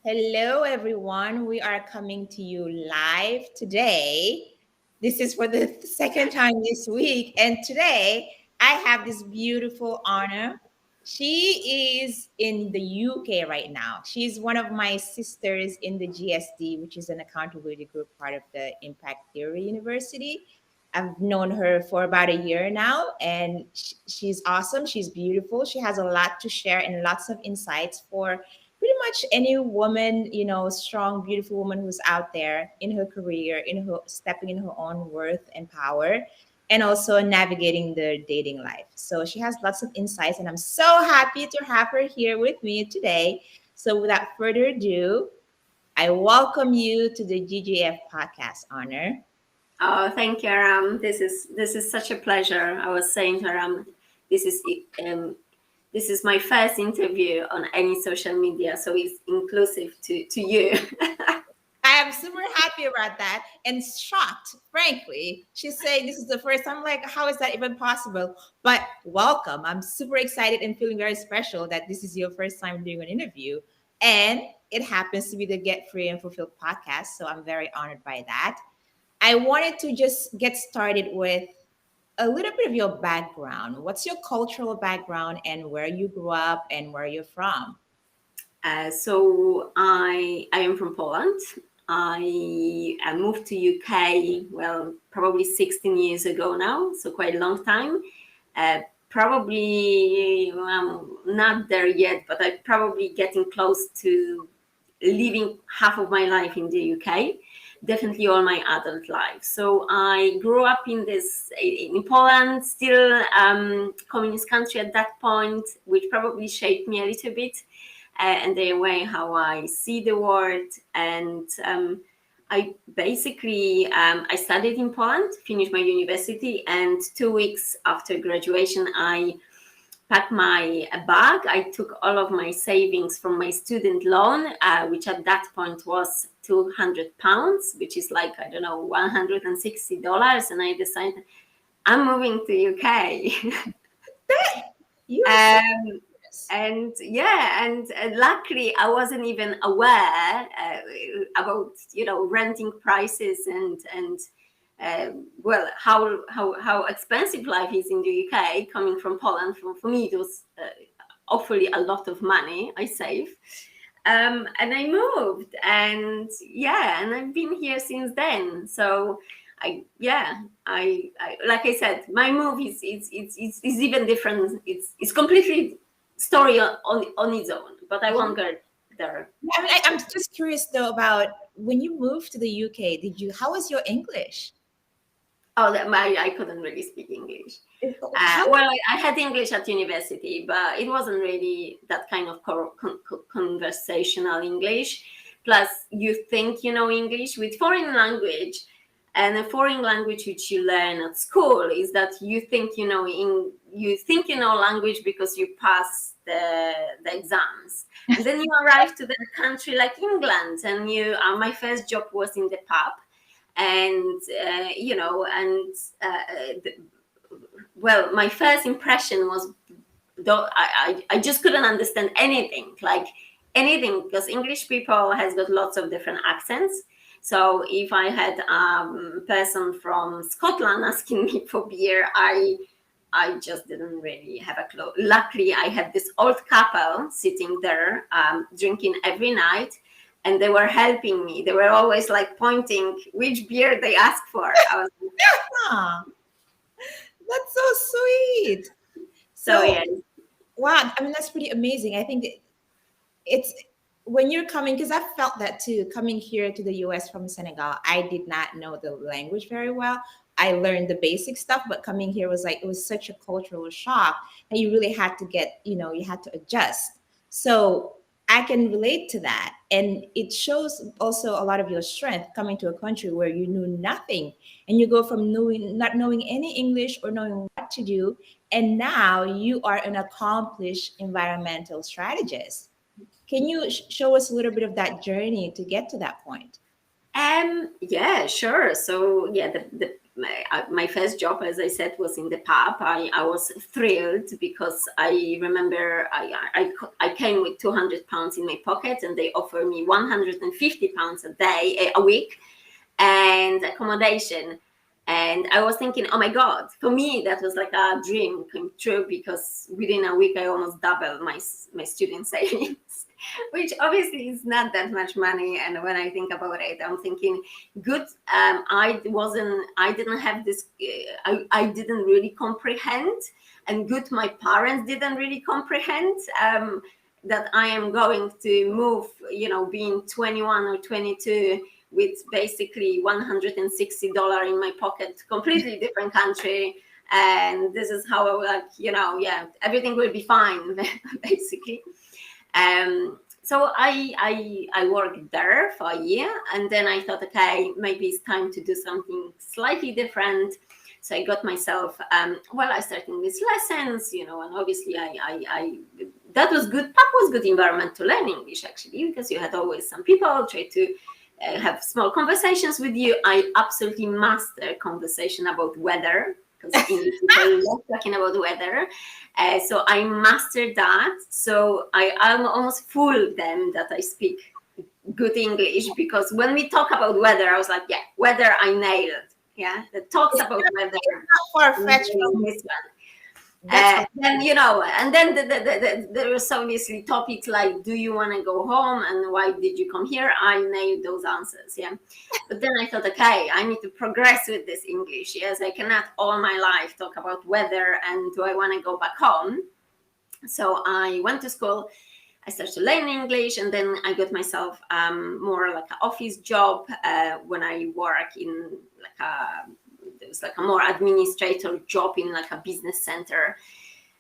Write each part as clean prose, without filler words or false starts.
Hello, everyone. We are coming to you live today. This is for the second time this week. And today I have this beautiful honor. She is in the UK right now. She's one of my sisters in the GSD, which is an accountability group part of the Impact Theory University. I've known her for about a year now, and she's awesome. She's beautiful. She has a lot to share and lots of insights for pretty much any woman, strong, beautiful woman who's out there in her career, in her stepping in her own worth and power, and also navigating the dating life. So she has lots of insights, and I'm so happy to have her here with me today. So without further ado, I welcome you to the GGF podcast, Honor. Oh, thank you, Aram. This is such a pleasure. I was saying to Aram, this is um, this is my first interview on any social media, so it's inclusive to you. I am super happy about that and shocked, frankly. She's saying this is the first time. I'm like, how is that even possible? But welcome. I'm super excited and feeling very special that this is your first time doing an interview. And it happens to be the Get Free and Fulfilled podcast. So I'm very honored by that. I wanted to just get started with a little bit of your background. What's your cultural background and where you grew up and where you're from? So I am from Poland. I moved to UK, well, probably 16 years ago now, so quite a long time. Probably not there yet, but I'm probably getting close to living half of my life in the UK, definitely all my adult life. So I grew up in Poland, still communist country at that point, which probably shaped me a little bit, and the way how I see the world. And I basically I studied in Poland, finished my university, and 2 weeks after graduation, I packed my bag. I took all of my savings from my student loan, which at that point was £200, which is like, I don't know, $160. And I decided I'm moving to UK. You are so um, and yeah, and luckily I wasn't even aware about renting prices and well, how expensive life is in the UK. Coming from Poland, for me it was awfully a lot of money I saved, and I moved, and yeah, and I've been here since then. So I like I said, my move is even different. It's completely story on its own, but I won't go there. I'm just curious though about when you moved to the UK, how was your English? Oh, I couldn't really speak English. How? Well, I had English at university, but it wasn't really that kind of conversational English. Plus, you think you know English with foreign language, and a foreign language which you learn at school is that you think you know language because you pass the exams, and then you arrive to the country like England, and my first job was in the pub, and well, my first impression was, though I just couldn't understand anything, like anything, because English people has got lots of different accents. So if I had a person from Scotland asking me for beer, I just didn't really have a clue. Luckily, I had this old couple sitting there drinking every night, and they were helping me. They were always like pointing which beer they asked for. I was like, Ah, that's so sweet. so So, yeah. wow, I mean, that's pretty amazing. I think it's when you're coming, because I felt that too, coming here to the US from Senegal, I did not know the language very well. I learned the basic stuff, but coming here was like, it was such a cultural shock that you really had to you had to adjust. So I can relate to that. And it shows also a lot of your strength coming to a country where you knew nothing and you go from not knowing any English or knowing what to do. And now you are an accomplished environmental strategist. Can you show us a little bit of that journey to get to that point? Yeah, sure. So yeah, my first job, as I said, was in the pub. I was thrilled because I remember I came with £200 in my pocket, and they offered me £150 a day, a week, and accommodation. And I was thinking, oh my God, for me, that was like a dream come true, because within a week, I almost doubled my student savings, which obviously is not that much money. And when I think about it, I'm thinking, good. I didn't have this, I didn't really comprehend, and good, my parents didn't really comprehend that I am going to move, being 21 or 22, with basically $160 in my pocket, completely different country. And this is how I was like, everything will be fine, basically. So I worked there for a year, and then I thought, okay, maybe it's time to do something slightly different. So I got myself, I started with lessons, and obviously I that was good. That was good environment to learn English, actually, because you had always some people try to have small conversations with you. I absolutely mastered conversation about weather, because English people love talking about weather. So I mastered that. So I almost fooled them that I speak good English, because when we talk about weather, I was like, yeah, weather I nailed. Yeah, the talks about weather. Far-fetched. This one. Then and then there was obviously topics like, do you want to go home, and why did you come here? I nailed those answers. Yeah, but then I thought, okay, I need to progress with this English. Yes, I cannot all my life talk about weather, and do I want to go back home? So I went to school. I started to learn English, and then I got myself more like an office job when I work in it was like a more administrator job in like a business center.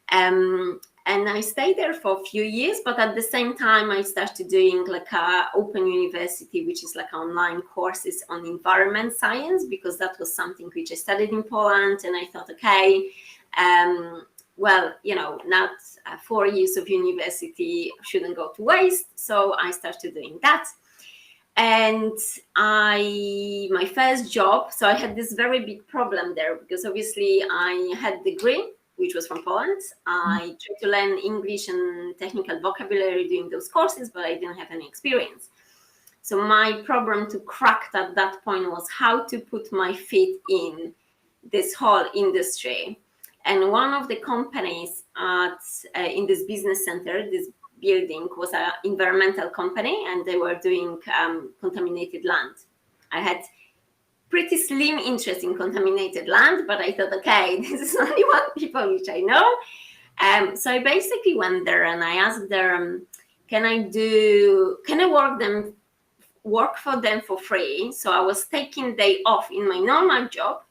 And I stayed there for a few years, but at the same time, I started doing like a open university, which is like online courses on environment science, because that was something which I studied in Poland. And I thought, okay, not 4 years of university shouldn't go to waste. So I started doing that. And my first job, so I had this very big problem there, because obviously I had a degree, which was from Poland. I tried to learn English and technical vocabulary doing those courses, but I didn't have any experience. So my problem to crack at that point was how to put my feet in this whole industry. And one of the companies in this business center, this building, was an environmental company, and they were doing contaminated land. I had pretty slim interest in contaminated land, but I thought, okay, this is only one people which I know. So I basically went there and I asked them, can I work for them for free? So I was taking day off in my normal job,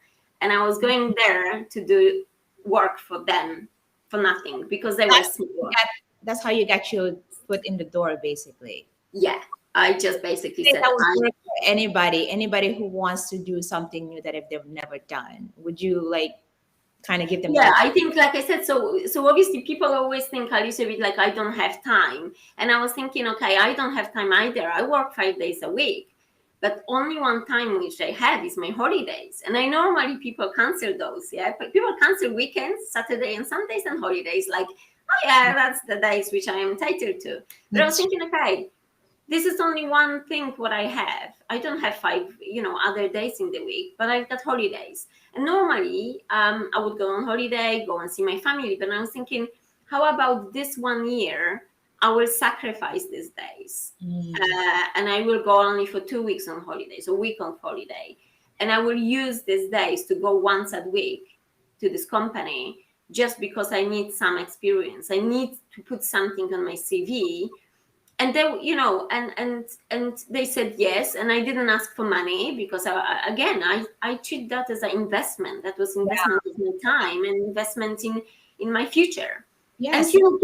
and I was going there to do work for them for nothing, because they were small. That's how you got your foot in the door, basically. Yeah, I just basically said, that would work for anybody who wants to do something new that if they've never done. Would you like kind of give them? Yeah, I think, like I said, so obviously people always think a little bit like I don't have time, and I was thinking, okay, I don't have time either. I work 5 days a week, but only one time which I have is my holidays, and I normally people cancel those. Yeah, but people cancel weekends, Saturday and Sundays, and holidays. Like, oh yeah, that's the days which I am entitled to. But I was thinking, okay, this is only one thing what I have. I don't have 5, other days in the week, but I've got holidays. And normally, I would go on holiday, go and see my family. But I was thinking, how about this 1 year? I will sacrifice these days, and I will go only for 2 weeks on holiday, so a week on holiday, and I will use these days to go once a week to this company, just because I need some experience. I need to put something on my CV. And they, and they said yes, and I didn't ask for money, because I treat that as an investment. That was investment of my time and investment in my future. Yes. And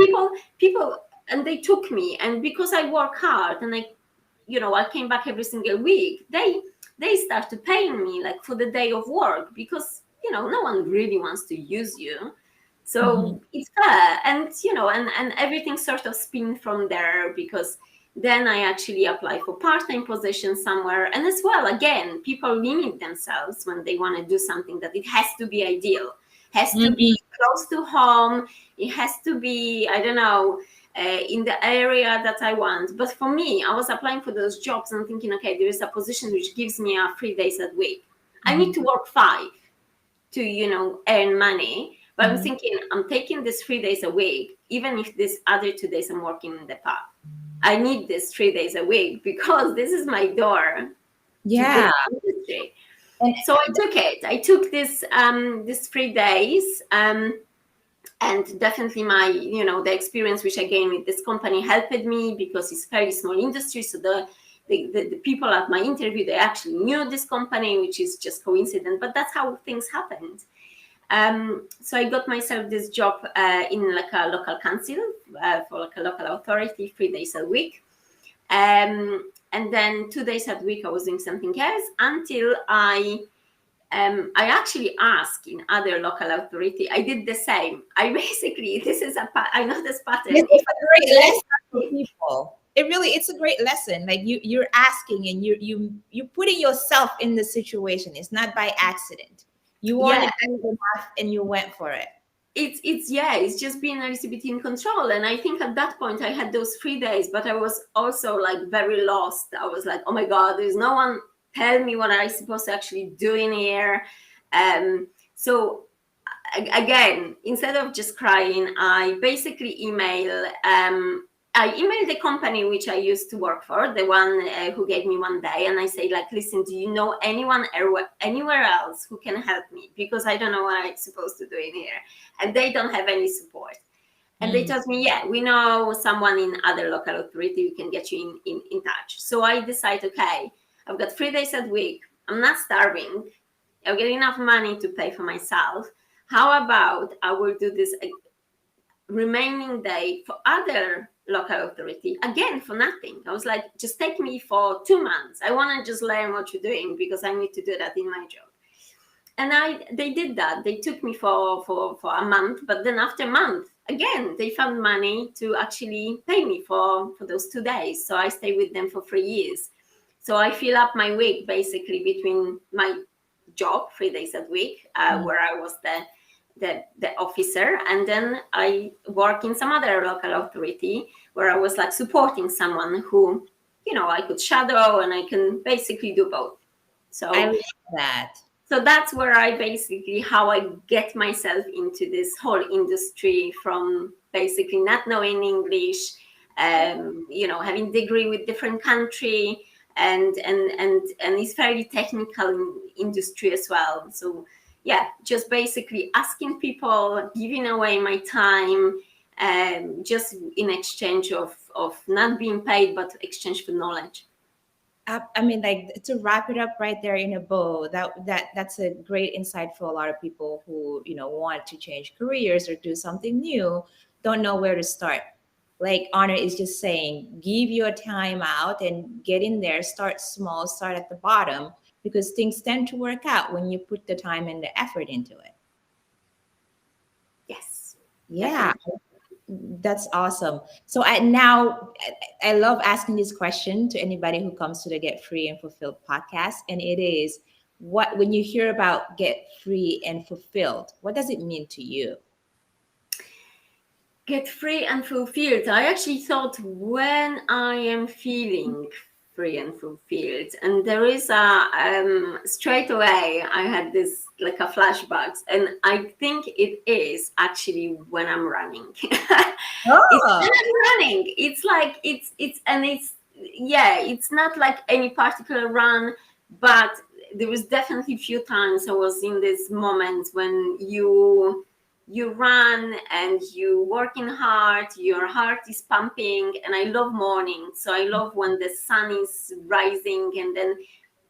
people, and they took me, and because I work hard, and I came back every single week, they started paying me like for the day of work, because no one really wants to use you. So it's fair, and and everything sort of spin from there, because Then I actually apply for part-time positions somewhere. And as well, again, people limit themselves when they want to do something, that it has to be ideal, has to be Mhm. close to home, it has to be, I don't know, in the area that I want. But for me, I was applying for those jobs and thinking, okay, there is a position which gives me 3 days a week. I need Mhm. to work 5 to, earn money. But I'm Mhm. thinking, I'm taking this 3 days a week, even if this other 2 days I'm working in the pub. I need this 3 days a week because this is my door to Yeah. this industry. And So I took it. I took this 3 days, and definitely my the experience which I gained with this company helped me, because it's very small industry. So the people at my interview, they actually knew this company, which is just coincidence, but that's how things happened. So I got myself this job in like a local council, for like a local authority, 3 days a week. And then 2 days a week I was doing something else, until I actually asked in other local authority. I did the same. I basically, I know this pattern. it's If a great I lesson for people. It's a great lesson. Like you're asking and you putting yourself in the situation. It's not by accident. You yeah, wanted enough and you went for it. it's just being a little bit in control. And I think at that point I had those 3 days, but I was also like very lost. I was like, oh my god, there's no one tell me what I'm supposed to actually do in here. So again, instead of just crying, I basically I emailed the company which I used to work for, the one who gave me 1 day, and I say, like, listen, do you know anyone anywhere else who can help me, because I don't know what I'm supposed to do in here, and they don't have any support. And they Mm. told me, yeah, we know someone in other local authority, we can get you in touch. So I decide, okay, I've got 3 days a week, I'm not starving, I'll get enough money to pay for myself. How about I will do this remaining day for other local authority, again for nothing? I was like, just take me for 2 months. I want to just learn what you're doing, because I need to do that in my job. And they did that. They took me for a month, but then after a month, again, they found money to actually pay me for those 2 days. So I stayed with them for 3 years. So I fill up my week basically between my job, 3 days a week, Mm. where I was the officer, and then I work in some other local authority where I was like supporting someone who, I could shadow, and I can basically do both. I So love that. that's where I basically, how I get myself into this whole industry, from basically not knowing English, having degree with different country, and it's very technical industry as well. So yeah, just basically asking people, giving away my time, just in exchange of not being paid, but exchange for knowledge. I mean, like to wrap it up right there in a bow. That's a great insight for a lot of people who want to change careers or do something new, don't know where to start. Like Honor is just saying, give your time out and get in there. Start small. Start at the bottom because things tend to work out when you put the time and the effort into it. Yes, Yeah. definitely. That's awesome. So I love asking this question to anybody who comes to the Get Free and Fulfilled podcast. And it is, what when you hear about get free and fulfilled, what does it mean to you? Get free and fulfilled. I actually thought, when I am feeling free and fulfilled, and there is straight away I had this like a flashbacks, and I think it is actually when I'm running. It's Oh, when I'm running. It's like it's yeah, it's not like any particular run, but there was definitely a few times I was in this moment when you run and you working hard, your heart is pumping. And I love morning, so I love when the sun is rising. And then,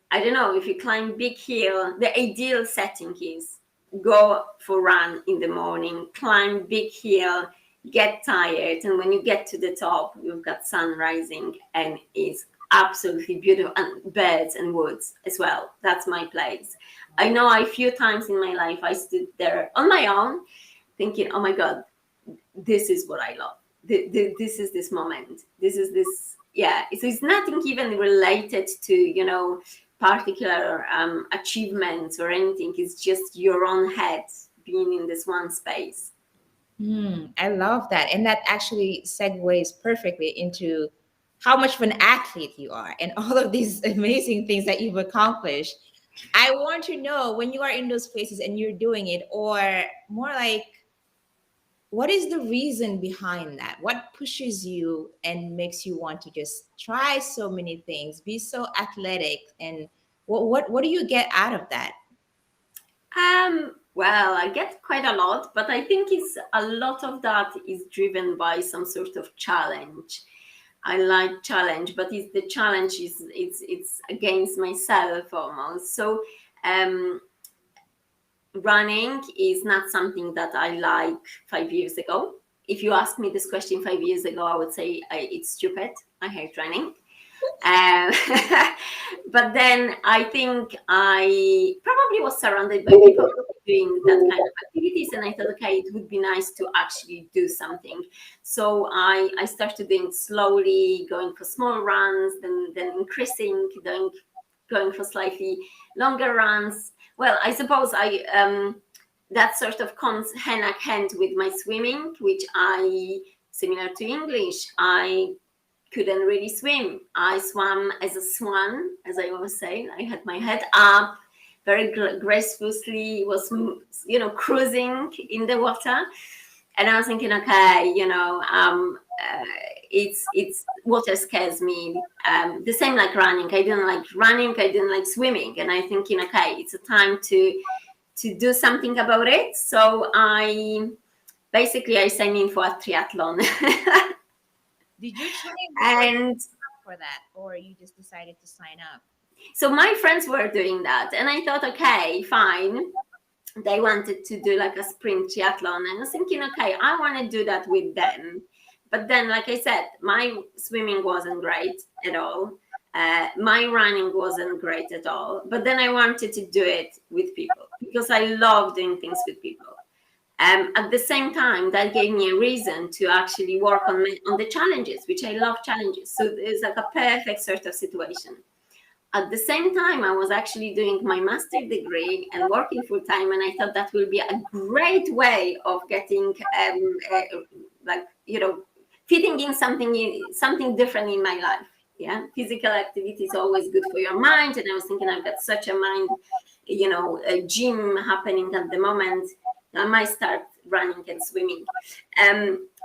I don't know, if you climb big hill, the ideal setting is go for run in the morning, climb big hill, get tired, and when you get to the top, you've got sun rising, and it's absolutely beautiful, and birds and woods as well. That's my place. I know a few times in my life I stood there on my own thinking, oh my god, this is what I love. This is this moment. This is this. Yeah, so it's nothing even related to, particular achievements or anything. It's just your own head being in this one space. I love that. And that actually segues perfectly into how much of an athlete you are and all of these amazing things that you've accomplished. I want to know when you are in those places and you're doing it, or more like, what is the reason behind that? What pushes you and makes you want to just try so many things, be so athletic, and what do you get out of that? Well, I get quite a lot, but I think it's a lot of that is driven by some sort of challenge. I like challenge, but it's the challenge is it's against myself almost. So um, running is not something that I like 5 years ago. If you asked me this question 5 years ago, I would say it's stupid. I hate running. Um, but then I think I probably was surrounded by people doing that kind of activities, and I thought, okay, it would be nice to actually do something. So I started doing slowly, going for small runs, then increasing, going for slightly longer runs. Well, I suppose I that sort of comes hand in hand with my swimming, which I similar to English. I couldn't really swim. I swam as a swan, as I always say. I had my head up, very gracefully, was cruising in the water, and I was thinking, okay, it's water scares me. The same like running. I didn't like running. I didn't like swimming, and I thinking, okay, it's a time to do something about it. So I signed in for a triathlon. Did you train before you And signed up for that, or you just decided to sign up? so my friends were doing that, and I thought, okay, fine. They wanted to do like a sprint triathlon, and I was thinking, okay, I want to do that with them. But then, like I said, my swimming wasn't great at all. My running wasn't great at all. But then I wanted to do it with people because I love doing things with people. At the same time, that gave me a reason to actually work on the challenges, which I love challenges. So it's like a perfect sort of situation. At the same time, I was actually doing my master degree and working full time, and I thought that will be a great way of getting, like fitting in something different in my life. Yeah, physical activity is always good for your mind, and I was thinking I've got such a mind, a gym happening at the moment. I might start running and swimming.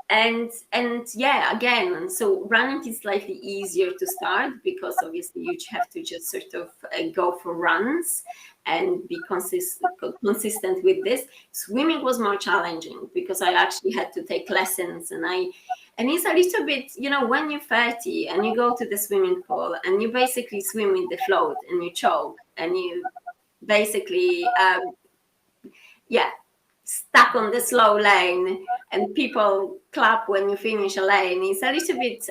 And yeah, again, so running is slightly easier to start because obviously you have to just sort of go for runs and be consistent with this. Swimming was more challenging because I actually had to take lessons, and it's a little bit, when you're 30 and you go to the swimming pool and you basically swim with the float and you choke and you basically yeah, stuck on the slow lane and people clap when you finish a lane. It's a little bit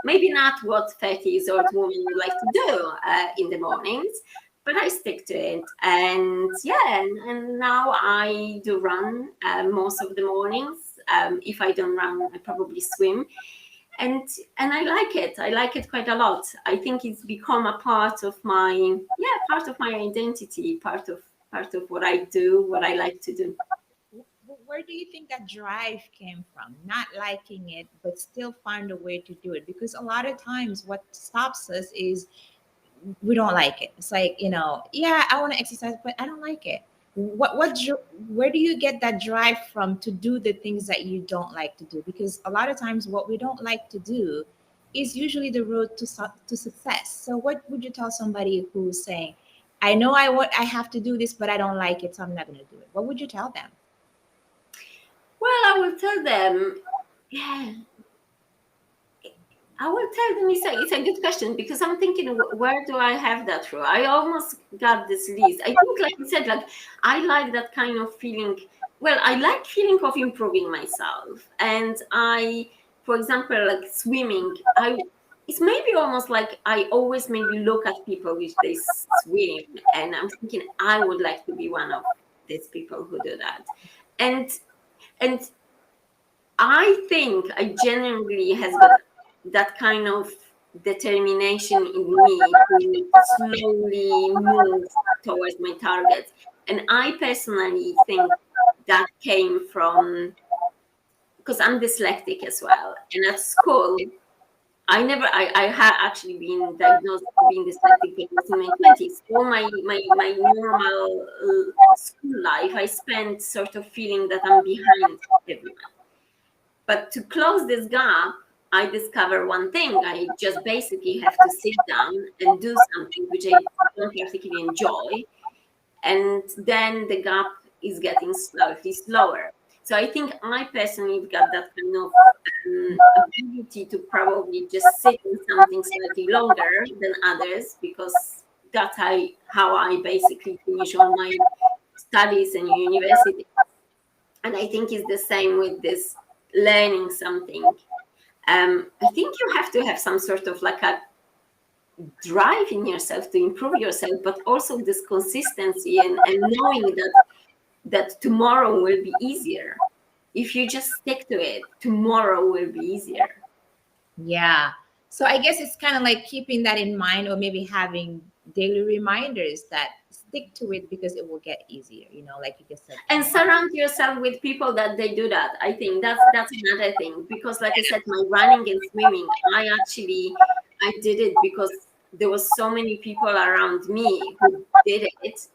maybe not what 30 years old women would like to do in the mornings, but I stick to it. And yeah, and now I do run most of the mornings. If I don't run, I probably swim. And I like it. I like it quite a lot. I think it's become a part of my identity, part of what I do, what I like to do. Where do you think that drive came from? Not liking it, but still find a way to do it. Because a lot of times, what stops us is we don't like it. It's like, yeah, I want to exercise, but I don't like it. Where do you get that drive from to do the things that you don't like to do? Because a lot of times, what we don't like to do is usually the road to success. So, what would you tell somebody who's saying, "I know I have to do this, but I don't like it, so I'm not going to do it"? What would you tell them? Well, I will tell them, yeah, I will tell them it's a good question because I'm thinking, where do I have that from? I almost got this list. I think, like you said, like I like that kind of feeling. Well, I like feeling of improving myself, and for example, like swimming, it's maybe almost like I always maybe look at people which they swim, and I'm thinking I would like to be one of these people who do that, and and I think I genuinely has got. that kind of determination in me to slowly move towards my targets. And I personally think that came from, because I'm dyslexic as well. And at school, I had actually been diagnosed being dyslexic when I was in my 20s. All my normal school life, I spent sort of feeling that I'm behind everyone. But to close this gap, I discovered one thing. I just basically have to sit down and do something which I don't particularly enjoy. And then the gap is getting slightly slower. So I think I personally have got that kind of ability to probably just sit in something slightly longer than others, because that's how I basically finish all my studies in university. And I think it's the same with this learning something. I think you have to have some sort of like a drive in yourself to improve yourself, but also this consistency and knowing that tomorrow will be easier. If you just stick to it, tomorrow will be easier. Yeah. So I guess it's kind of like keeping that in mind, or maybe having daily reminders that stick to it because it will get easier, like you just said, And tomorrow. surround yourself with people that they do that. I think that's another thing, because like I said, my running and swimming, I did it because there was so many people around me who did it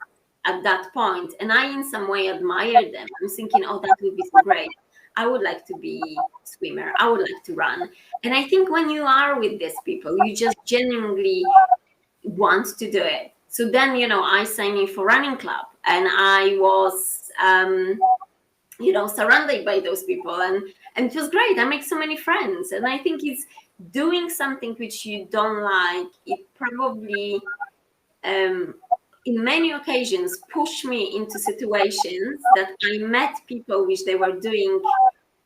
at that point, and I in some way admired them. I'm thinking, oh, that would be so great. I would like to be a swimmer, I would like to run. And I think when you are with these people, you just genuinely want to do it. So then, I signed in for running club, and I was, surrounded by those people, and it was great. I make so many friends, and I think it's doing something which you don't like. It probably, in many occasions, pushed me into situations that I met people which they were doing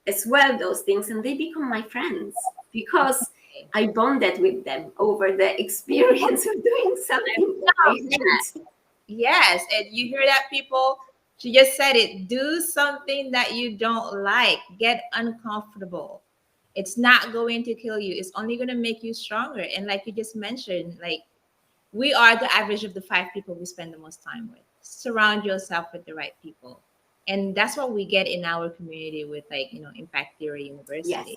as well those things, and they become my friends because I bonded with them over the experience of doing something that I hate. Yes, and you hear that, people? She just said it. Do something that you don't like. Get uncomfortable. It's not going to kill you. It's only going to make you stronger. And like you just mentioned, like, we are the average of the 5 people we spend the most time with. Surround yourself with the right people. And that's what we get in our community with, like, Impact Theory Yes. University.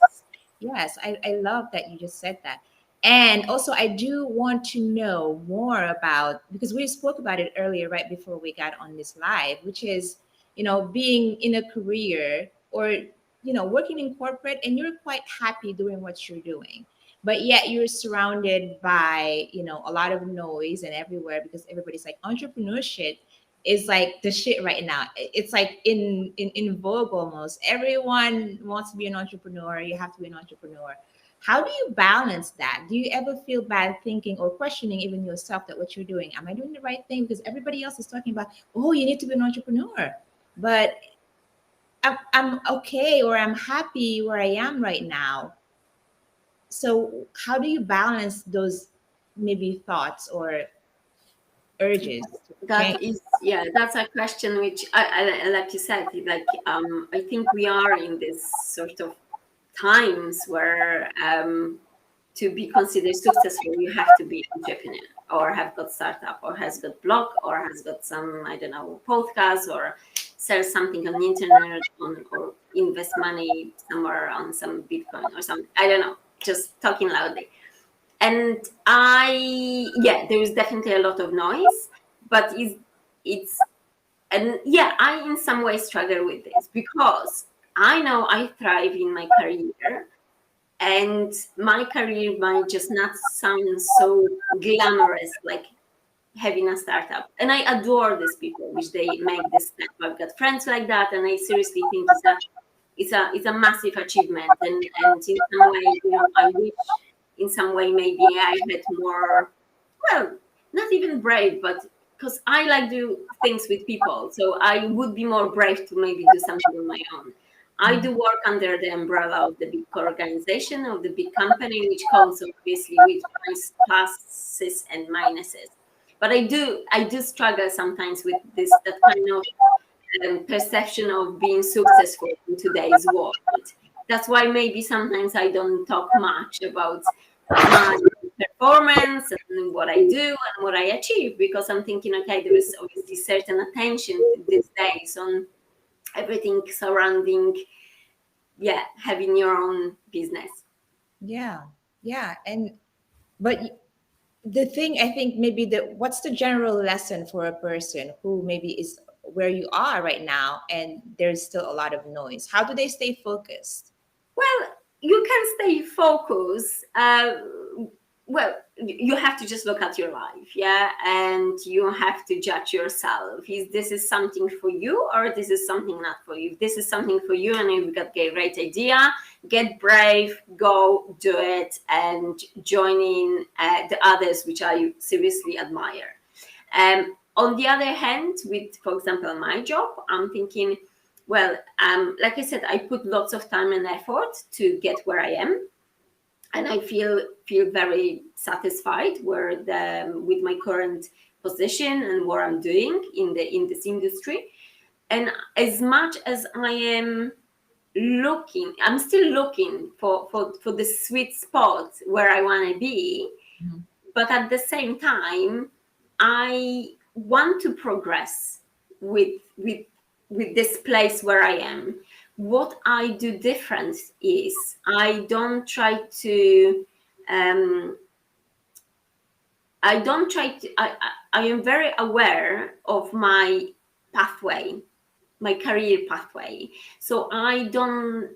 Yes, I love that you just said that. And also, I do want to know more about, because we spoke about it earlier, right before we got on this live, which is, being in a career, or, working in corporate, and you're quite happy doing what you're doing. But yet you're surrounded by, a lot of noise and everywhere, because everybody's like, entrepreneurship is like the shit right now. It's like in vogue almost. Everyone wants to be an entrepreneur. You have to be an entrepreneur. How do you balance that? Do you ever feel bad thinking or questioning even yourself that what you're doing, am I doing the right thing? Because everybody else is talking about, oh, you need to be an entrepreneur. But I'm okay, or I'm happy where I am right now. So how do you balance those maybe thoughts or urges to That change? is, yeah, that's a question which like you said, like, I think we are in this sort of times where, to be considered successful, you have to be entrepreneur, or have got startup, or has got blog, or has got some, I don't know, podcast, or sell something on the internet, or invest money somewhere on some Bitcoin or something. I don't know, just talking loudly. And yeah, there is definitely a lot of noise, but it's, and yeah, I in some ways struggle with this, because I know I thrive in my career, and my career might just not sound so glamorous like having a startup. And I adore these people which they make this step. I've got friends like that, and I seriously think it's a massive achievement. And in some way, I wish in some way maybe I had more, well, not even brave, but because I like do things with people, so I would be more brave to maybe do something on my own. I do work under the umbrella of the big organization, of the big company, which comes obviously with pluses and minuses. But I do struggle sometimes with this, that kind of perception of being successful in today's world. That's why maybe sometimes I don't talk much about my performance and what I do and what I achieve, because I'm thinking, okay, there is obviously certain attention these days on everything surrounding, yeah, having your own business. Yeah. Yeah. And but the thing, I think, maybe the what's the general lesson for a person who maybe is where you are right now and there's still a lot of noise? How do they stay focused? Well, you can stay focused. Well, you have to just look at your life, yeah, and you have to judge yourself. Is this is something for you, or this is something not for you? If this is something for you, and you've got a great idea, get brave, go do it, and join in the others, which I seriously admire. On the other hand, with, for example, my job, I'm thinking, well, like I said, I put lots of time and effort to get where I am, and I feel very satisfied with my current position and what I'm doing in this industry. And as much as I am looking, I'm still looking for the sweet spot where I want to be, Mhm. but at the same time, I want to progress with with this place where I am. What I do different is I don't try to um, I don't try to I am very aware of my pathway, my career pathway. So I don't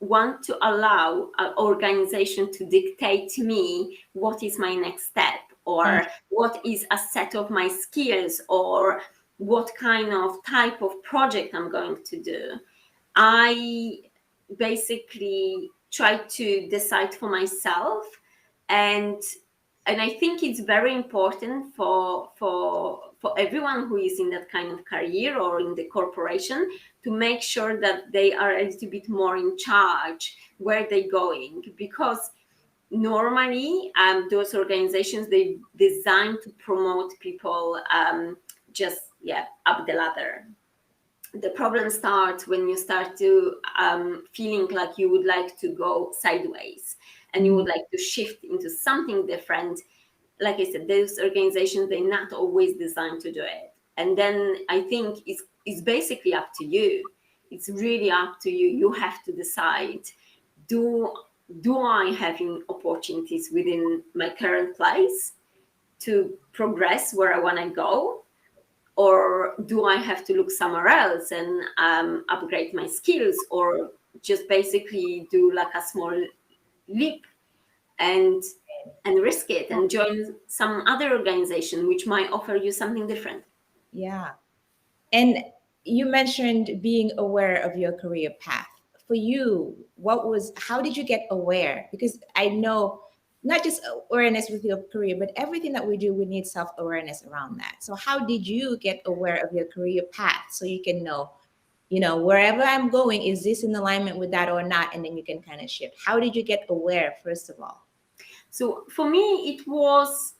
want to allow an organization to dictate to me what is my next step, Mm. or what is a set of my skills, or what kind of type of project I'm going to do. I basically try to decide for myself, and I think it's very important for everyone who is in that kind of career or in the corporation to make sure that they are a little bit more in charge where they're going, because normally those organizations, they designed to promote people just, yeah, up the ladder. The problem starts when you start to feeling like you would like to go sideways and you Mm. would like to shift into something different. Like I said, those organizations, they're not always designed to do it. And then I think it's basically up to you. It's really up to you. You have to decide, do do I have opportunities within my current place to progress where I want to go, or do I have to look somewhere else and upgrade my skills, or just basically do like a small leap and risk it and join some other organization which might offer you something different. Yeah. And you mentioned being aware of your career path. For you, how did you get aware? Because I know not just awareness with your career, but everything that we do, we need self awareness around that. So, how did you get aware of your career path so you can know, wherever I'm going, is this in alignment with that or not? And then you can kind of shift. How did you get aware, first of all? So for me, it was,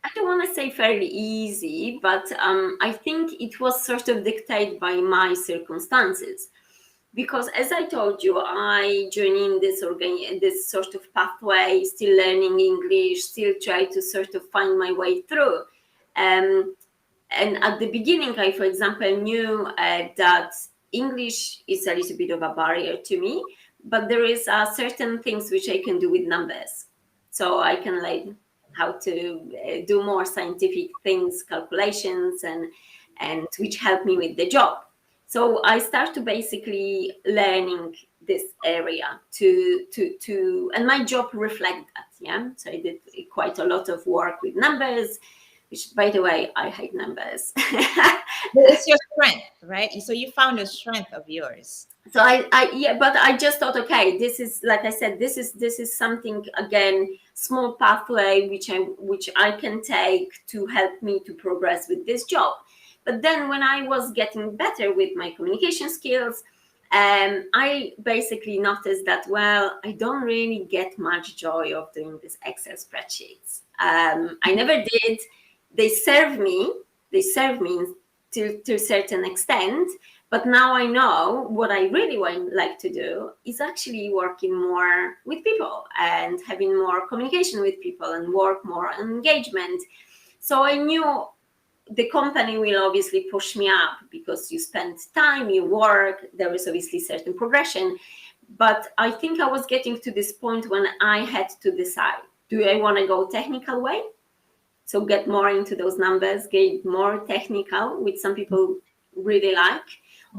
I don't want to say fairly easy, but I think it was sort of dictated by my circumstances. Because as I told you, I joined in this sort of pathway, still learning English, still try to sort of find my way through. Um, and at the beginning, I, for example, knew that English is a little bit of a barrier to me, but there is certain things which I can do with numbers. So I can like how to do more scientific things, calculations, and which help me with the job. So I start to basically learning this area and my job reflect that. Yeah, so I did quite a lot of work with numbers, which, by the way, I hate numbers. But it's your strength, right? So, you found a strength of yours. So yeah, but I just thought, okay, this is, like I said, this is something, again, small pathway which I can take to help me to progress with this job. But then when I was getting better with my communication skills, I basically noticed that, well, I don't really get much joy of doing these Excel spreadsheets. I never did. They serve me. They serve me to a certain extent, But now I know what I really want, like to do is actually working more with people and having more communication with people and work more on engagement. So I knew the company will obviously push me up because you spend time, you work, there is obviously certain progression. But I think I was getting to this point when I had to decide, do I want to go technical way? So get more into those numbers, get more technical, which some people really like,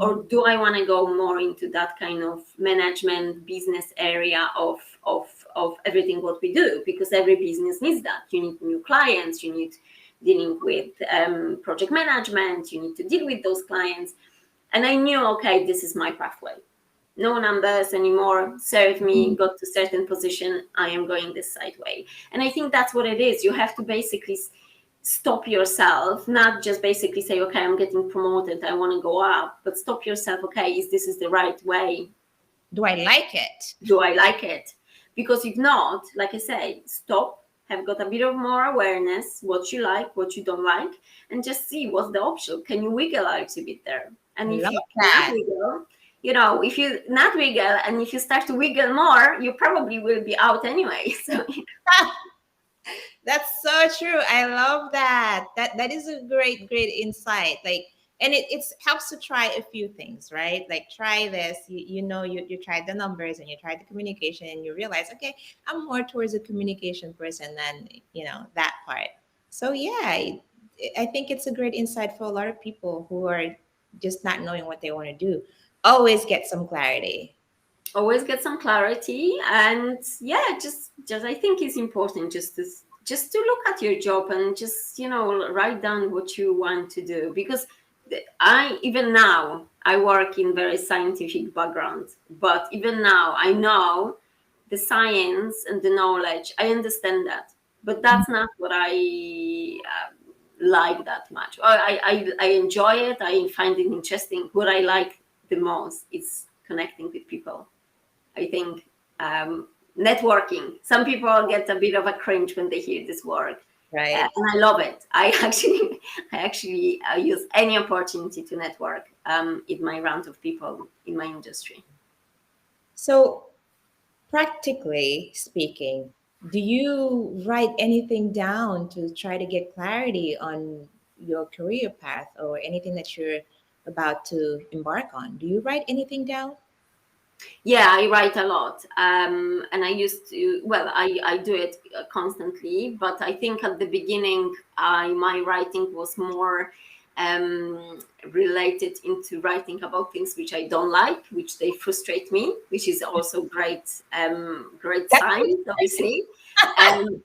or do I want to go more into that kind of management business area of everything what we do? Because every business needs that. You need new clients, you need dealing with project management, you need to deal with those clients. And I knew, okay, this is my pathway. No numbers anymore, serve me, got to certain position, I am going this side way. And I think that's what it is. You have to basically stop yourself, not just basically say, okay, I'm getting promoted, I want to go up, but stop yourself, okay, is this is the right way? Do I like it? Do I like it? Because if not, like I say, stop, have got a bit of more awareness, what you like, what you don't like, and just see what's the option. Can you wiggle a little bit there? And if Love you cannot that. wiggle, if you not wiggle and if you start to wiggle more, you probably will be out anyway. So That's so true. I love that. That is a great insight. Like, and it helps to try a few things, right? Like try this. You tried the numbers and you tried the communication and you realize, okay, I'm more towards a communication person than that part. So yeah, I think it's a great insight for a lot of people who are just not knowing what they want to do. Always get some clarity. always get some clarity, and yeah, just I think it's important just to look at your job and just write down what you want to do, because I even now I work in very scientific background, but even now I know the science and the knowledge, I understand that, but that's not what I like that much. I enjoy it, I find it interesting. What I like the most is connecting with people. I think networking. Some people get a bit of a cringe when they hear this word, Right. and I love it. I use any opportunity to network in my round of people in my industry. So practically speaking, do you write anything down to try to get clarity on your career path or anything that you're about to embark on? Do you write anything down? Yeah, I write a lot, and I used to. Well, I do it constantly, but I think at the beginning, my writing was more related into writing about things which I don't like, which they frustrate me, which is also great That's sign, good. obviously. Um,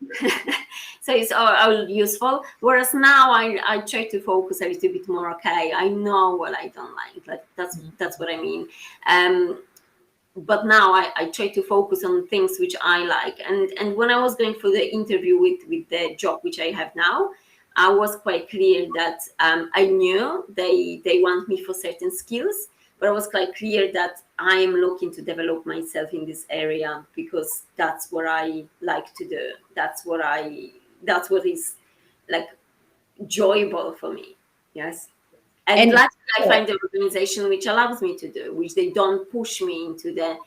so it's all useful. Whereas now I try to focus a little bit more. Okay, I know what I don't like. Like that's what I mean. Um, but now I try to focus on things which I like. And when I was going for the interview with the job which I have now, I was quite clear that I knew they want me for certain skills, but I was quite clear that I am looking to develop myself in this area because that's what I like to do. That's what is like enjoyable for me. Yes. And And luckily, I find the organization which allows me to do, which they don't push me into the,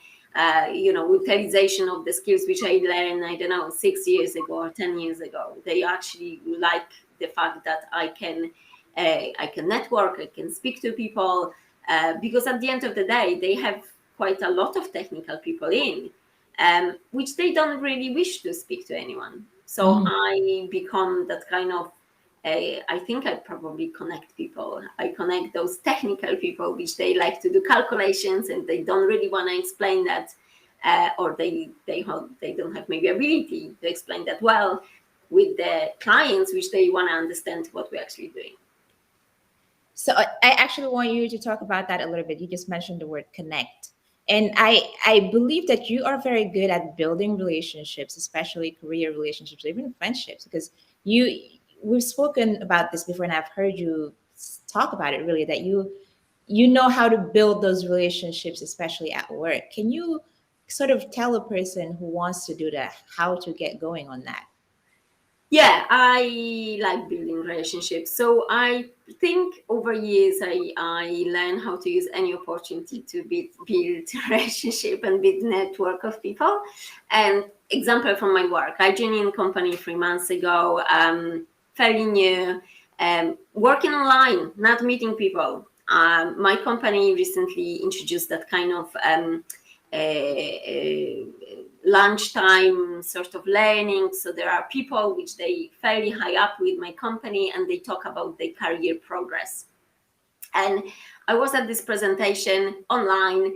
utilization of the skills which I learned, I don't know, 6 years ago or 10 years ago. They actually like the fact that I can network, I can speak to people, because at the end of the day, they have quite a lot of technical people in, which they don't really wish to speak to anyone. So Mhm. I become that kind of I think I probably connect people. I connect those technical people, which they like to do calculations and they don't really want to explain that, or they don't have maybe ability to explain that well with the clients, which they want to understand what we're actually doing. So I actually want you to talk about that a little bit. You just mentioned the word connect. And I believe that you are very good at building relationships, especially career relationships, even friendships, because you we've spoken about this before and I've heard you talk about it really that you know how to build those relationships, especially at work. Can you sort of tell a person who wants to do that how to get going on that? Yeah, I like building relationships. So I think over years I learned how to use any opportunity to build relationship and build network of people. And example from my work, I joined in company 3 months ago, fairly new, working online, not meeting people. My company recently introduced that kind of lunchtime sort of learning. So there are people which they fairly high up with my company, and they talk about their career progress. And I was at this presentation online,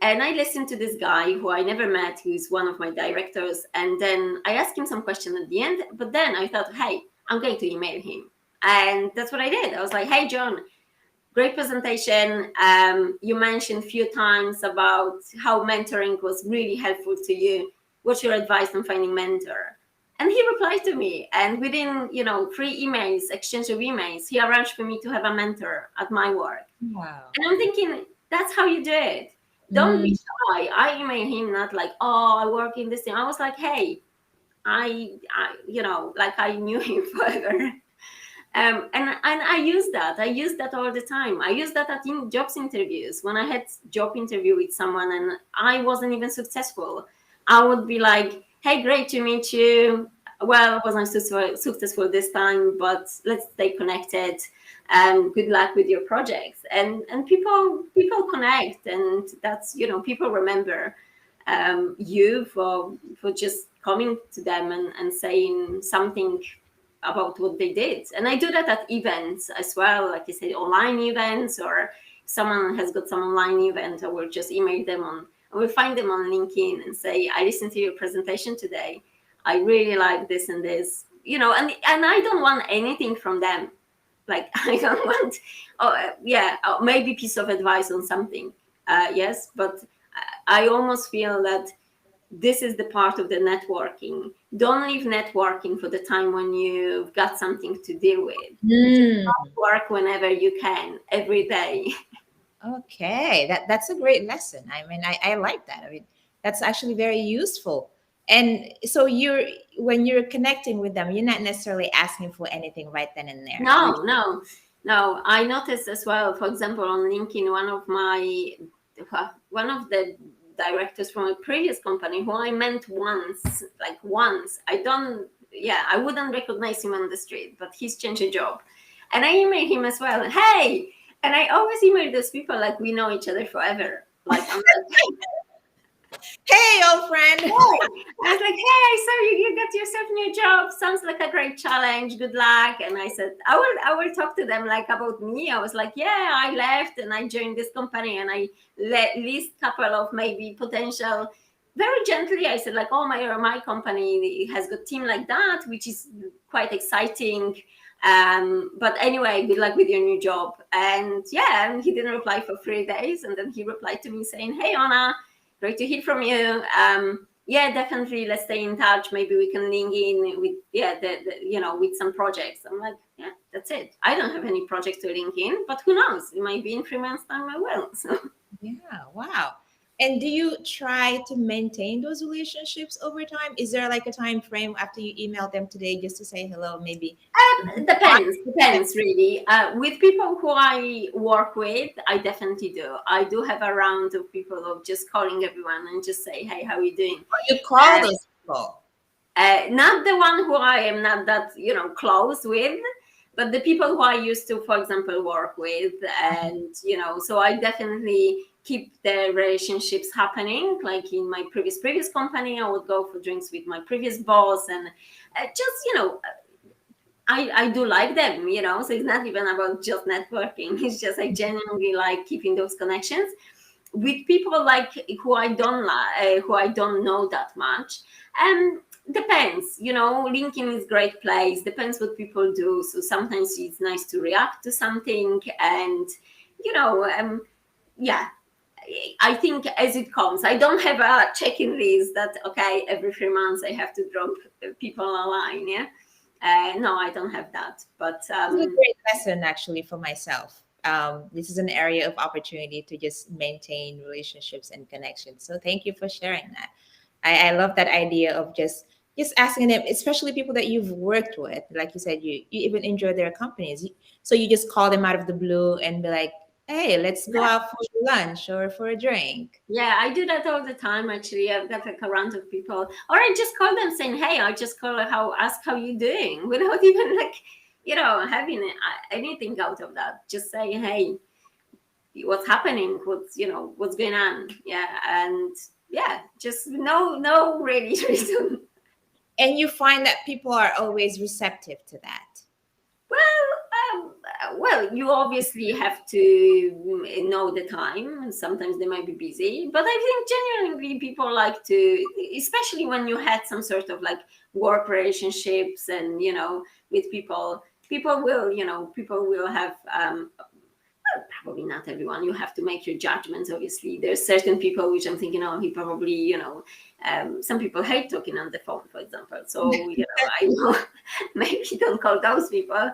and I listened to this guy who I never met, who's one of my directors. And then I asked him some question at the end, but then I thought, hey, I'm going to email him. And that's what I did. I was like, hey, John, great presentation. You mentioned a few times about how mentoring was really helpful to you. What's your advice on finding mentor? And he replied to me, and within 3 emails, exchange of emails, he arranged for me to have a mentor at my work. Wow. And I'm thinking, that's how you do it. Don't be Mm. shy. I emailed him not like, oh, I work in this thing. I was like, hey, like I knew him forever. And I use that. I use that all the time. I use that at jobs interviews. When I had job interview with someone and I wasn't even successful, I would be like, "Hey, great to meet you. Well, I wasn't successful this time, but let's stay connected. Good luck with your projects." And people connect, and that's people remember you for just coming to them and saying something about what they did. And I do that at events as well, like you said, online events, or if someone has got some online event, I will just email them I will find them on LinkedIn and say, I listened to your presentation today. I really like this and this, and I don't want anything from them. Like, I don't want, maybe piece of advice on something. Yes, but I almost feel that this is the part of the networking. Don't leave networking for the time when you've got something to deal with. Just Mm. work whenever you can, every day. Okay, that's a great lesson. I mean, I like that. I mean, that's actually very useful. And so when you're connecting with them, you're not necessarily asking for anything right then and there. No, no, no. I noticed as well, for example, on LinkedIn, one of the directors from a previous company who I met once, like once. I wouldn't recognize him on the street, but he's changed a job. And I emailed him as well. Hey, and I always email those people like we know each other forever. Like, I'm like, Hey, old friend. right. I was like, hey, so you got yourself a new job. Sounds like a great challenge. Good luck. And I said, I will talk to them like about me. I was like, yeah, I left and I joined this company, and I list couple of maybe potential. Very gently, I said like, oh, my company has got team like that, which is quite exciting. But anyway, good luck with your new job. And yeah, and he didn't reply for 3 days, and then he replied to me saying, hey, Anna, great to hear from you. Yeah, definitely. Let's stay in touch. Maybe we can link in with with some projects. I'm like, yeah, that's it. I don't have any projects to link in, but who knows? It might be in 3 months' time. I will. So Yeah, wow. And do you try to maintain those relationships over time? Is there like a time frame after you email them today just to say hello, maybe? depends really. With people who I work with, I definitely do. I do have a round of people of just calling everyone and just say, hey, how are you doing? You call those people. Not the one who I am not that close with, but the people who I used to, for example, work with, and so I definitely keep the relationships happening. Like in my previous company, I would go for drinks with my previous boss, and just I do like them, so it's not even about just networking. It's just I genuinely like keeping those connections with people like who I don't who I don't know that much. Depends, LinkedIn is great place. Depends what people do. So sometimes it's nice to react to something, and yeah. I think as it comes, I don't have a check-in list that okay, every 3 months I have to drop people a line. Yeah, no, I don't have that. But This is a great lesson actually for myself. This is an area of opportunity to just maintain relationships and connections. So thank you for sharing that. I love that idea of just just asking them, especially people that you've worked with, like you said, you even enjoy their companies. So you just call them out of the blue and be like, hey, let's go out for lunch or for a drink. Yeah, I do that all the time. Actually, I've got like a round of people, or I just call them saying, "Hey," I just call ask how you doing, without even like, having anything out of that. Just say, "Hey, what's happening? What's going on?" Yeah, and yeah, just no really reason. And you find that people are always receptive to that. Well, you obviously have to know the time. Sometimes they might be busy, but I think genuinely people like to, especially when you had some sort of like work relationships and with people. People will have probably not everyone. You have to make your judgments. Obviously, there's certain people which I'm thinking, oh, he probably, some people hate talking on the phone, for example. So I know maybe don't call those people.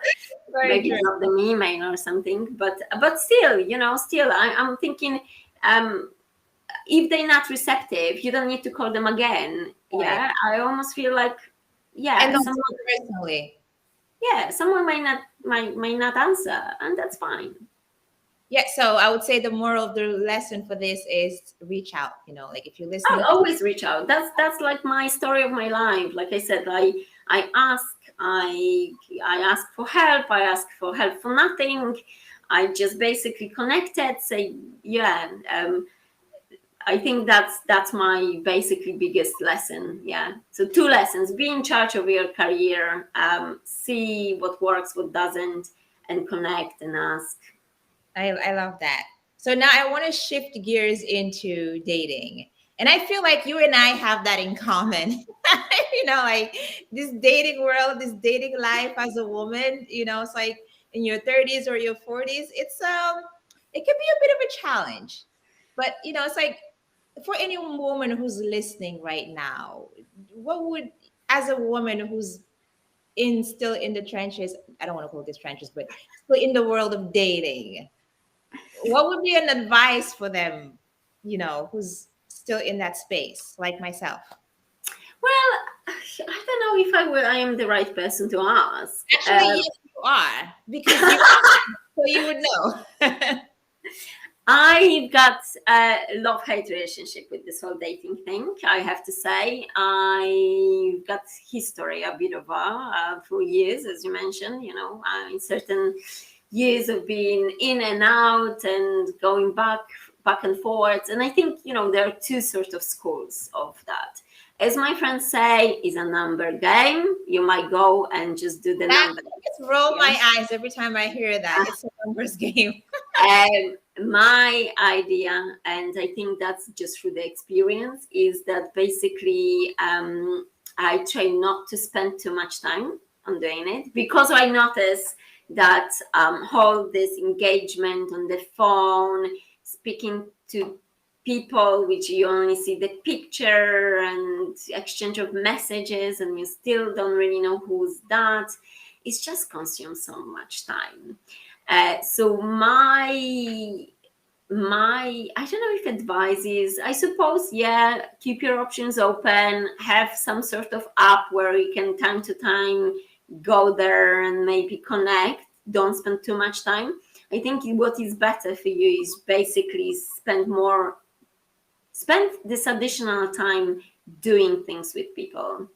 Very Maybe true. drop them email or something. But still, I'm thinking, if they're not receptive, you don't need to call them again. Right. Yeah, I almost feel like, And yeah, don't someone, take it personally. someone might not answer, and that's fine. Yeah, so I would say the moral of the lesson for this is reach out. Like if you're listening, I'll always reach out. That's like my story of my life. Like I said, I ask for help. I ask for help for nothing. I just basically connected. Say, yeah. I think that's my basically biggest lesson. Yeah. So two lessons: be in charge of your career, see what works, what doesn't, and connect and ask. I love that. So now I want to shift gears into dating. And I feel like you and I have that in common. Like this dating world, this dating life as a woman, it's like in your 30s or your 40s, it can be a bit of a challenge. But it's like for any woman who's listening right now, what would as a woman who's still in the trenches, I don't want to call this trenches, but still in the world of dating, what would be an advice for them, who's still in that space, like myself? Well, I don't know if I am the right person to ask. Actually, yes, you are, because so you would know. I've got a love-hate relationship with this whole dating thing. I have to say, I've got history a bit of for years, as you mentioned. In certain years of being in and out and going back and forth. And I think there are two sort of schools of that. As my friends say, is a number game. You might go and just do the That number. I just roll Yeah. my eyes every time I hear that. It's a numbers game. My idea, and I think that's just through the experience, is that basically I try not to spend too much time on doing it, because I notice that whole this engagement on the phone, speaking to people which you only see the picture and exchange of messages and you still don't really know who's that, it's just consumes so much time. So my I don't know if advice is, I suppose, yeah, keep your options open, have some sort of app where you can time to time go there and maybe connect. Don't spend too much time. I think what is better for you is basically spend this additional time doing things with people.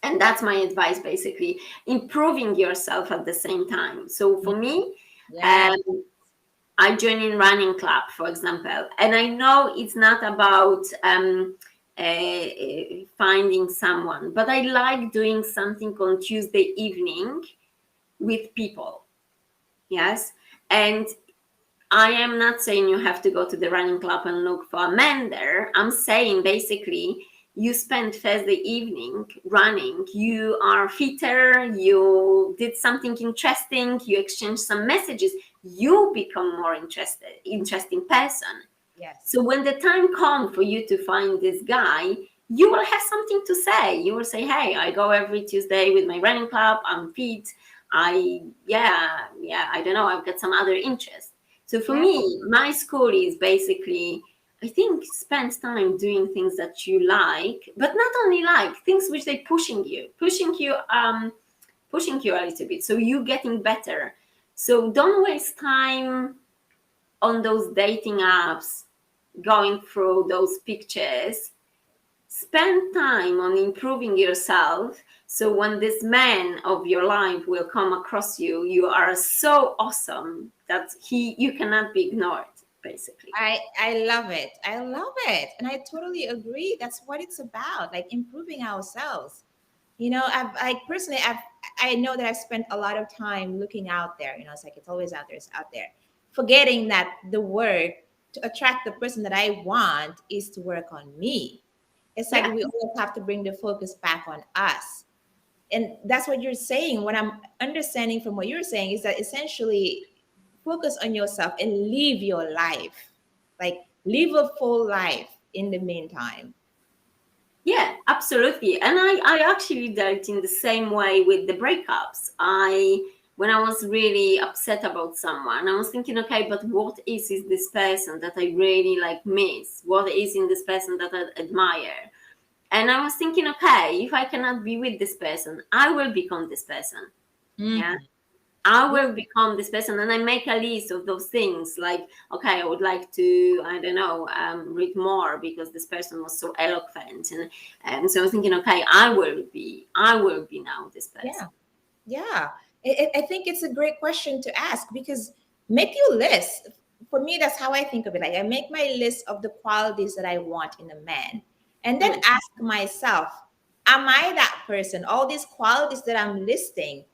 And that's my advice, basically improving yourself at the same time. So for me, Yeah. um, I join in running club, for example, and I know it's not about finding someone, but I like doing something on Tuesday evening with people. Yes, and I am not saying you have to go to the running club and look for a man there. I'm saying basically you spend Thursday evening running, you are fitter, you did something interesting, you exchange some messages, you become more interesting person. Yes. So when the time comes for you to find this guy, you will have something to say. You will say, "Hey, I go every Tuesday with my running club. I'm fit. Yeah, I don't know. I've got some other interest." So for Yeah. me, my school is basically I think spend time doing things that you like, but not only like things which they pushing you a little bit, so you getting better. So don't waste time on those dating apps, going through those pictures. Spend time on improving yourself. So when this man of your life will come across you, you are so awesome that you cannot be ignored, basically. I love it. I love it. And I totally agree. That's what it's about, like improving ourselves. I personally, I know that I've spent a lot of time looking out there. It's like it's always out there, it's out there. Forgetting that the work to attract the person that I want is to work on me. It's like Yeah. we always have to bring the focus back on us. And that's what you're saying. What I'm understanding from what you're saying is that essentially focus on yourself and live your life. Like live a full life in the meantime. Yeah, absolutely. And I actually dealt in the same way with the breakups. When I was really upset about someone, I was thinking, okay, but what is this person that I really like miss? What is in this person that I admire? And I was thinking, okay, if I cannot be with this person, I will become this person. Yeah. Mhm. I Yeah. will become this person, and I make a list of those things. Like, okay, I would like to, I don't know, read more because this person was so eloquent, and so I was thinking, okay, I will be now this Yeah. person. Yeah, I think it's a great question to ask because make your list. For me, that's how I think of it. Like I make my list of the qualities that I want in a man, and then Mm. ask myself, am I that person? All these qualities that I'm listing,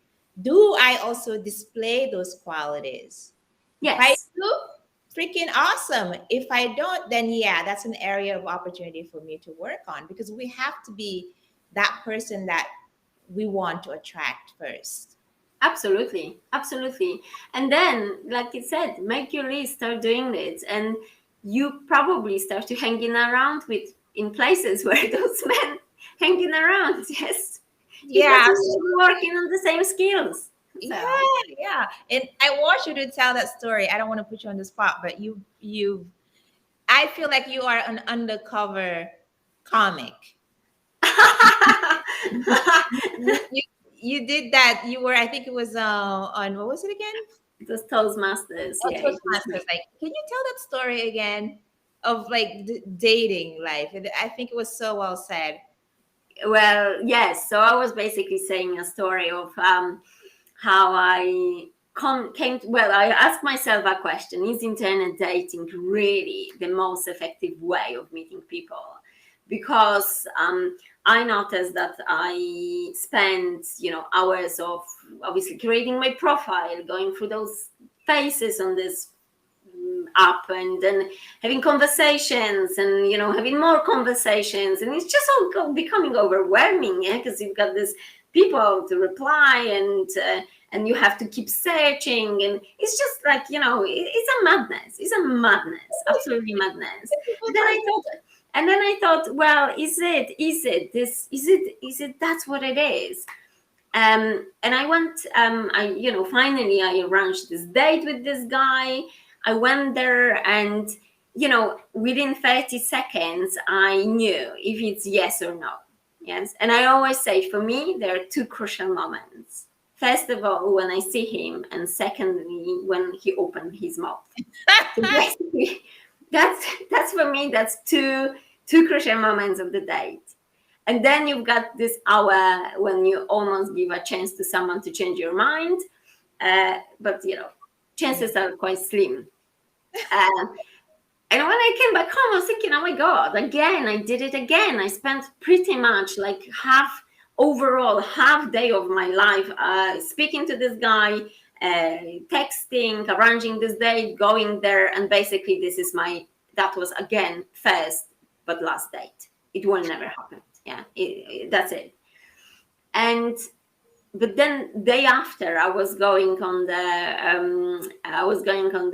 do I also display those qualities? If I Yes, do, freaking awesome. If I don't, then yeah, that's an area of opportunity for me to work on because we have to be that person that we want to attract first. absolutely, absolutely. And then, like you said, make your list, start doing it, and you probably start to hanging around with in places where those men hanging around. Yes, because Yeah, you're working on the same skills. yeah, So. yeah. And I want you to tell that story. I don't want to put you on the spot, but I feel like you are an undercover comic. You, you did that. You were, I think it was on what was it again? It was Toastmasters. Oh, Yeah, it was Toastmasters. Like, can you tell that story again of like dating life? And I think it was so well said. well, yes. So I was basically saying a story of how came. Well, I asked myself a question: is internet dating really the most effective way of meeting people? Because I noticed that I spent, hours of obviously creating my profile, going through those phases on this up, and then having conversations, and having more conversations, and it's just all becoming overwhelming, yeah, because you've got this people to reply, and you have to keep searching, and it's just like, it's a madness, absolutely madness. People And then find I thought well, is it that's what it is. And I went, finally I arranged this date with this guy. I went there, and, within 30 seconds, I knew if it's yes or no. Yes. And I always say, for me, there are two crucial moments. First of all, when I see him, and secondly, when he opened his mouth. So basically, that's for me, that's two crucial moments of the date. And then you've got this hour when you almost give a chance to someone to change your mind, but chances are quite slim. uh, and when I came back home, I was thinking, oh my god, again, I did it again. I spent pretty much like half day of my life speaking to this guy, texting, arranging this date, going there, and basically that was again first but last date. It will never happen. Yeah, that's it. And but then day after, I was going on the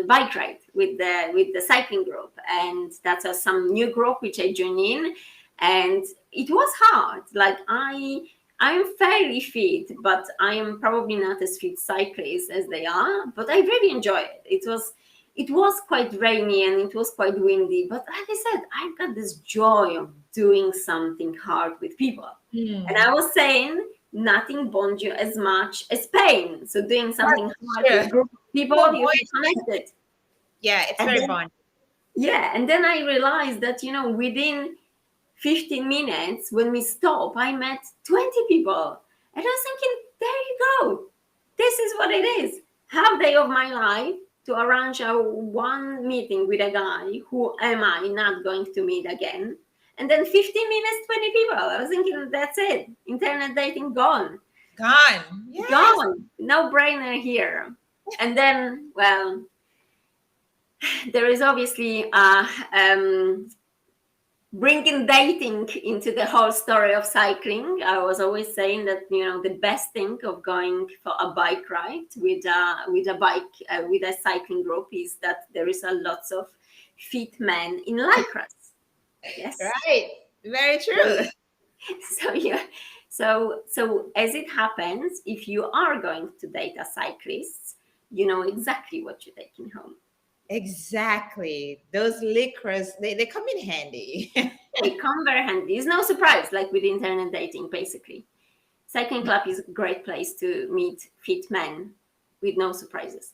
bike ride with the cycling group, and that's some new group which I joined in, and it was hard. Like I'm fairly fit, but I am probably not as fit cyclist as they are, but I really enjoy it. It was it was quite rainy and it was quite windy, but like I said, I got this joy of doing something hard with people. And Hmm. I was saying nothing bonds you as much as pain. So doing something hard That's with a true. group of Well, people, you feel boys, connected. yeah, it's And very then bonding. yeah, and then I realized that, within 15 minutes when we stopped, I met 20 people. And I was thinking, there you go. This is what it is. Half day of my life to arrange a one meeting with a guy who am I not going to meet again. And then 15 minutes, 20 people. I was thinking, that's it. Internet dating gone. Gone. Yes. Gone. No brainer here. And then, well, there is obviously bringing dating into the whole story of cycling. I was always saying that the best thing of going for a bike ride with a cycling group is that there is a lots of fit men in lycras. Yes. Right. Very So true. so yeah. So as it happens, if you are going to date a cyclist, you know exactly what you're taking home. Exactly. Those liquors, they come in handy. They come very handy. It's no surprise, like with internet dating, basically. Cycling club is a great place to meet fit men with no surprises.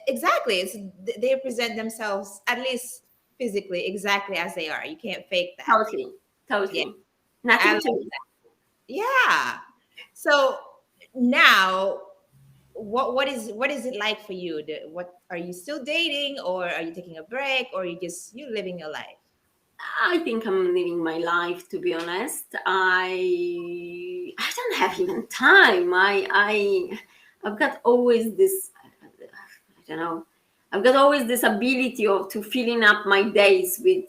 Exactly. They present themselves, at least physically, exactly as they are. You can't fake that. Totally, Yeah. totally. I Nothing love to it. that. Yeah. So now, what is it like for you? What are you still dating, or are you taking a break, or you living your life? I think I'm living my life. To be honest, I don't have even time. I've got always this. I don't know. I've got always this ability of to filling up my days with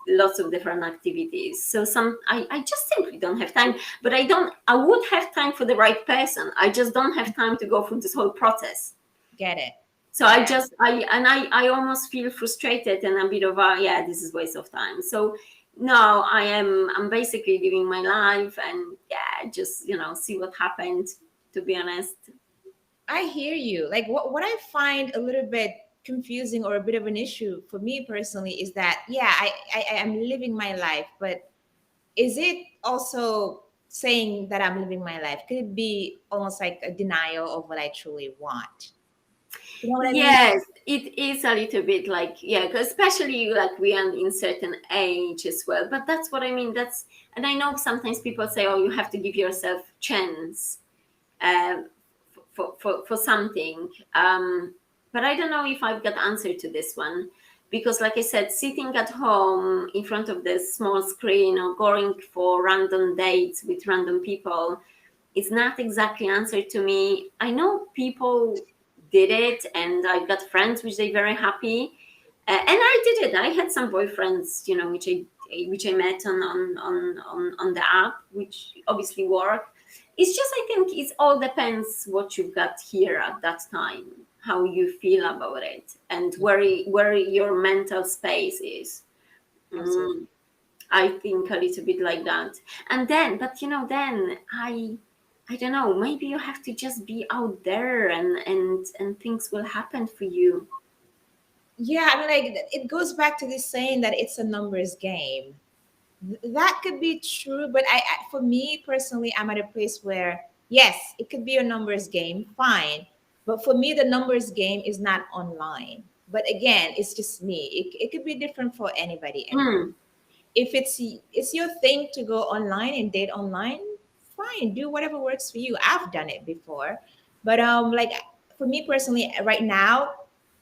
lots of different activities. So I just simply don't have time. But I would have time for the right person. I just don't have time to go through this whole process. Get it? So Yeah. I almost feel frustrated and a bit of a, yeah, this is waste of time. So no, I'm basically living my life and yeah, just see what happened, to be honest. I hear you. Like what I find a little bit confusing or a bit of an issue for me personally is that yeah, I am living my life, but is it also saying that I'm living my life? Could it be almost like a denial of what I truly want? You know what I mean? Yes, it is a little bit like, yeah, 'cause especially like we are in certain age as well. But that's what I mean. And I know sometimes people say, oh, you have to give yourself chance uh, for something. But I don't know if I've got answer to this one because, like I said, sitting at home in front of the small screen or going for random dates with random people is not exactly answer to me. I know people did it, and I've got friends which they very happy, and I did it. I had some boyfriends, which I met on the app, which obviously work. It's just I think it all depends what you've got here at that time, how you feel about it, and where your mental space is. Absolutely. Mm, I think a little bit like that. And then, but then I don't know, maybe you have to just be out there and things will happen for you. Yeah, I mean, like it goes back to this saying that it's a numbers game. That could be true, but for me personally, I'm at a place where yes, it could be a numbers game, fine. But for me, the numbers game is not online. But again, it's just me. It could be different for anybody anywhere. Mm, If it's your thing to go online and date online, fine, do whatever works for you. I've done it before, but like for me personally, right now,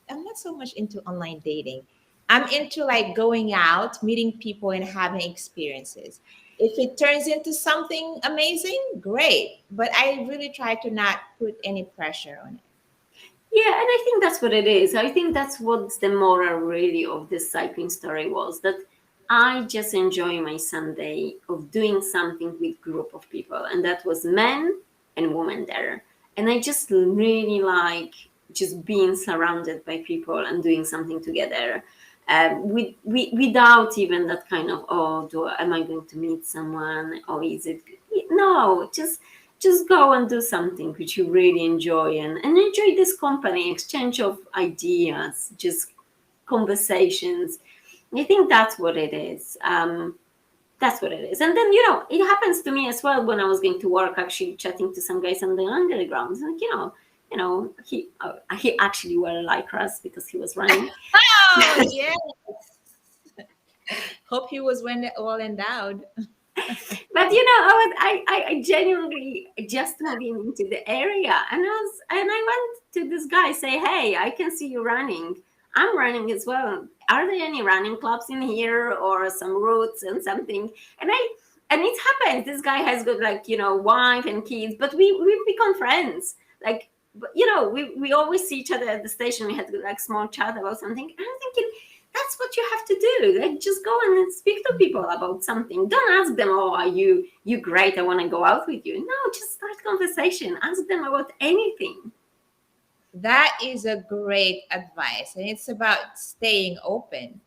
I'm not so much into online dating. I'm into like going out, meeting people, and having experiences. If it turns into something amazing, great. But I really try to not put any pressure on it. yeah, and I think that's what it is. I think that's what the moral really of this cycling story was, that I just enjoy my Sunday of doing something with group of people, and that was men and women there. And I just really like just being surrounded by people and doing something together, without even that kind of, oh, am I going to meet someone, or is it? No, just go and do something which you really enjoy, and enjoy this company exchange of ideas, just conversations. I think that's what it is. That's what it is. And then, you know, it happens to me as well when I was going to work, actually chatting to some guys on the underground. Like, he actually wore lycras because he was running. Oh, yeah. Hope he was well endowed. But you know, I genuinely just moving into the area, and I went to this guy, say, hey, I can see you running. I'm running as well. Are there any running clubs in here or some routes and something? And it happens. This guy has got, like, you know, wife and kids, but we've become friends. Like, you know, we always see each other at the station. We had like small chat about something. And I'm thinking, that's what you have to do. Like, just go and speak to people about something. Don't ask them, oh, are you great, I want to go out with you. No, just start conversation. Ask them about anything. That is a great advice. And it's about staying open.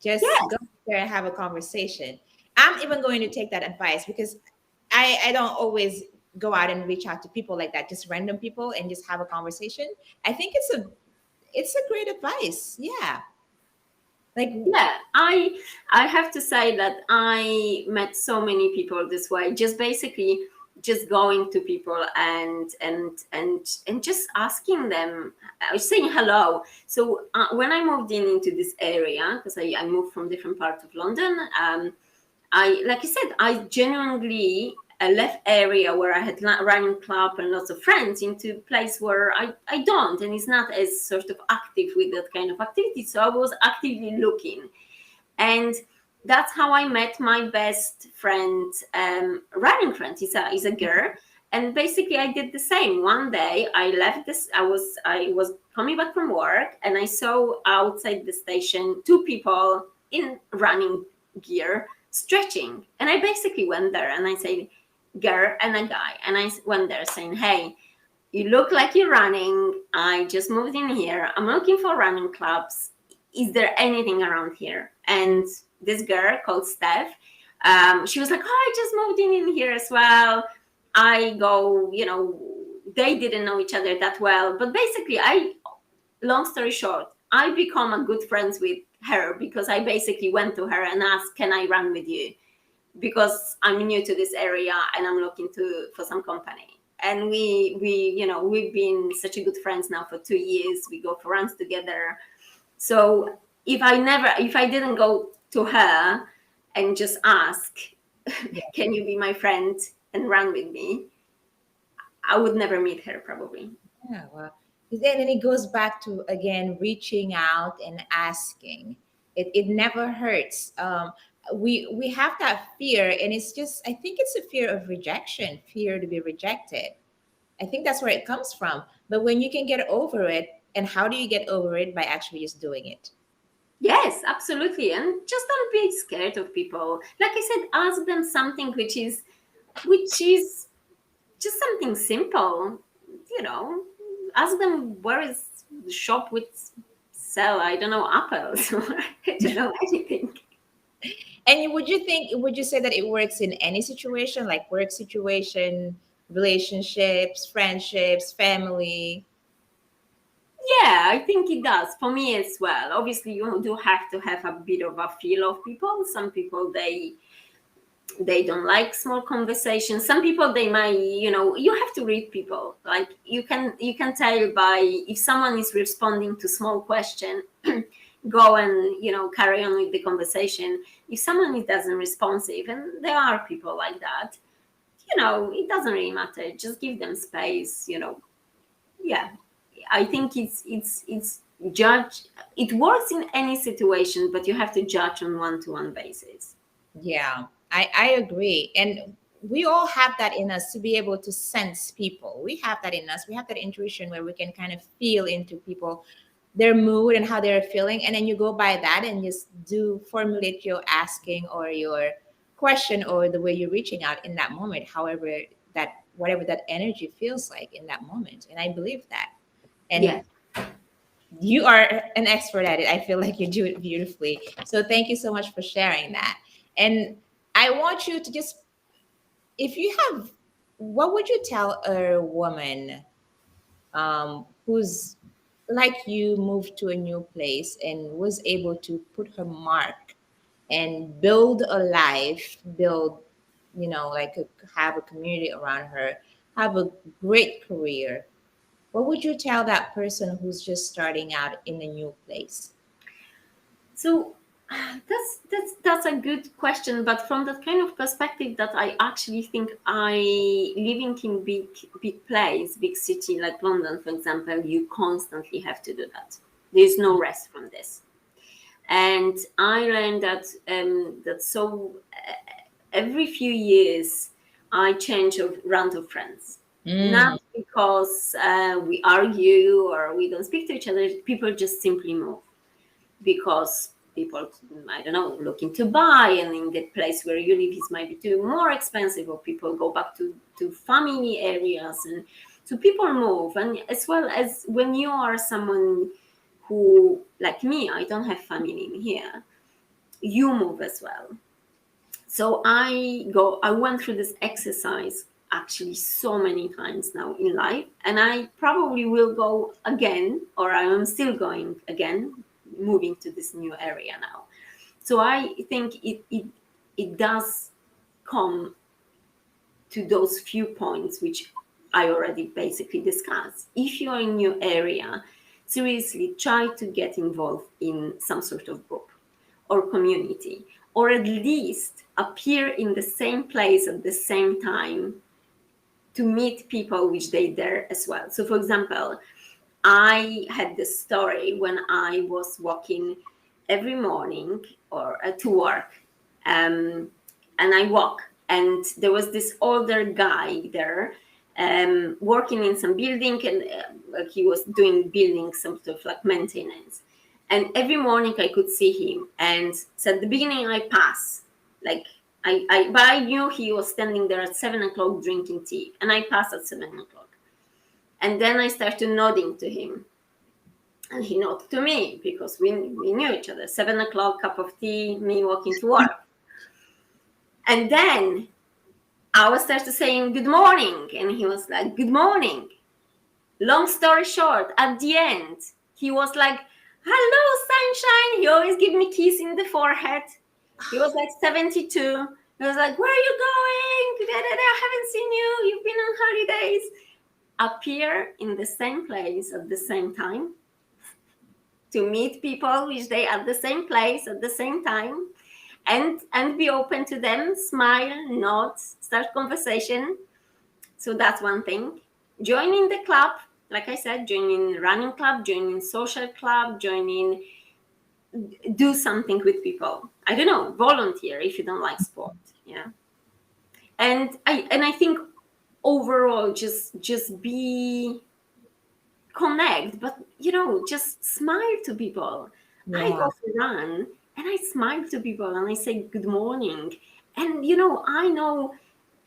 Just go Yes. there and have a conversation. I'm even going to take that advice because I don't always go out and reach out to people like that, just random people and just have a conversation. I think it's a great advice. Yeah. Like, Yeah, I have to say that I met so many people this way, just basically just going to people and just asking them, saying hello. So when I moved into this area, because I moved from different parts of London, I, like I said, I genuinely left area where I had running club and lots of friends into a place where I don't, and it's not as sort of active with that kind of activity. So I was actively looking, and that's how I met my best friend, running friend. Is a girl, and basically I did the same. One day I left this. I was coming back from work, and I saw outside the station two people in running gear stretching, and I basically went there and I said, "Girl and a guy," and I went there saying, "Hey, you look like you're running. I just moved in here. I'm looking for running clubs. Is there anything around here?" And this girl called Steph, she was like, "Oh, I just moved in here as well. I go, you know, they didn't know each other that well, but basically, long story short, I become a good friends with her because I basically went to her and asked, "Can I run with you?" Because I'm new to this area and I'm looking to for some company. And we've been such a good friends now for 2 years. We go for runs together. So if I didn't go to her and just ask, yeah, "Can you be my friend and run with me?" I would never meet her probably. yeah, well, then it goes back to again reaching out and asking. It never hurts. We have that fear, and it's just I think it's a fear of rejection, fear to be rejected. I think that's where it comes from. But when you can get over it, and how do you get over it? By actually just doing it. Yes, absolutely. And just don't be scared of people. Like I said, ask them something which is just something simple, you know. Ask them where is the shop which sell, I don't know, apples or I don't know, anything. And would you say that it works in any situation, like work situation, relationships, friendships, family? Yeah, I think it does for me as well. Obviously, you do have to have a bit of a feel of people. Some people, they don't like small conversations. Some people, they might, you have to read people. Like, you can tell by if someone is responding to small question, go and carry on with the conversation. If someone is doesn't responsive, and there are people like that, it doesn't really matter. Just give them space. Yeah, I think it's judge. It works in any situation, but you have to judge on one-to-one basis. Yeah, I agree. And we all have that in us to be able to sense people. We have that in us. We have that intuition where we can kind of feel into people, their mood and how they're feeling. And then you go by that and just do formulate your asking or your question or the way you're reaching out in that moment, however that whatever that energy feels like in that moment. And I believe that. And Yeah. you are an expert at it. I feel like you do it beautifully. So thank you so much for sharing that. And I want you to just, if you have, what would you tell a woman who's like you moved to a new place and was able to put her mark and build a life, build, like have a community around her, have a great career. What would you tell that person who's just starting out in a new place? So that's a good question, but from that kind of perspective, that I actually think I living in big place, big city like London, for example, you constantly have to do that. There's no rest from this, and I learned that so every few years I change a round of friends. Mm, Not because we argue or we don't speak to each other. People just simply move because people, I don't know, looking to buy, and in the place where you live is maybe too more expensive, or people go back to family areas, and so people move. And as well as when you are someone who, like me, I don't have family in here, you move as well. So I went through this exercise actually so many times now in life, and I probably will go again, or I am still going again, moving to this new area now. So I think it does come to those few points which I already basically discussed. If you're in a new area, seriously try to get involved in some sort of group or community, or at least appear in the same place at the same time to meet people which they there as well. So for example, I had this story when I was walking every morning or to work, um, and I walk, and there was this older guy there, working in some building, and like he was doing building some sort of like maintenance. And every morning I could see him, and so at the beginning I pass, like but I knew he was standing there at 7 o'clock drinking tea, and I passed at 7 o'clock. And then I started nodding to him, and he nodded to me because we knew each other. 7 o'clock, cup of tea, me walking to work. And then I was started saying good morning, and he was like, good morning. Long story short, at the end, he was like, hello, sunshine. He always give me kiss in the forehead. He was like 72. He was like, where are you going? I haven't seen you. You've been on holidays. Appear in the same place at the same time, to meet people which they at the same place at the same time, and be open to them, smile, nod, start conversation. So that's one thing. Joining the club, like I said, joining running club, joining social club, joining, do something with people. I don't know, volunteer if you don't like sport. Yeah. And I think overall, just be connect, but just smile to people. I yeah. go for run, and I smile to people, and I say good morning. And I know,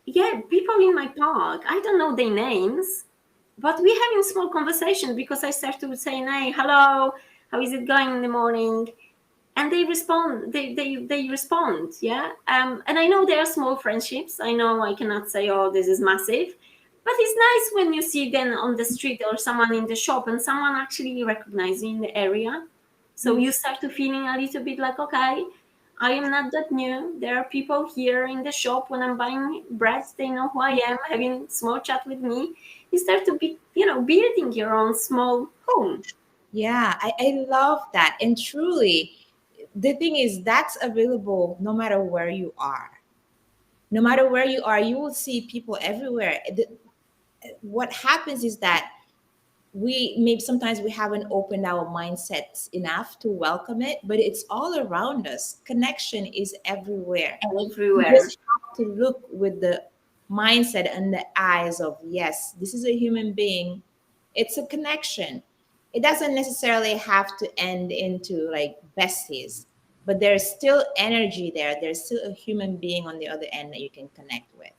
yeah, people in my park, I don't know their names, but we're having small conversation because I start to say, hey, hello, how is it going in the morning? And they respond, they respond, yeah. And I know there are small friendships. I know I cannot say, oh, this is massive, but it's nice when you see them on the street or someone in the shop, and someone actually recognizing the area. So Mm. you start to feeling a little bit like, okay, I am not that new. There are people here in the shop when I'm buying bread. They know who I am, having small chat with me. You start to be, building your own small home. Yeah, I love that. And truly, the thing is, that's available no matter where you are. No matter where you are, you will see people everywhere. What happens is that we maybe sometimes we haven't opened our mindsets enough to welcome it, but it's all around us. Connection is everywhere. You Everywhere. just have to look with the mindset and the eyes of, yes, this is a human being. It's a connection. It doesn't necessarily have to end into like besties, but there's still energy there. There's still a human being on the other end that you can connect with.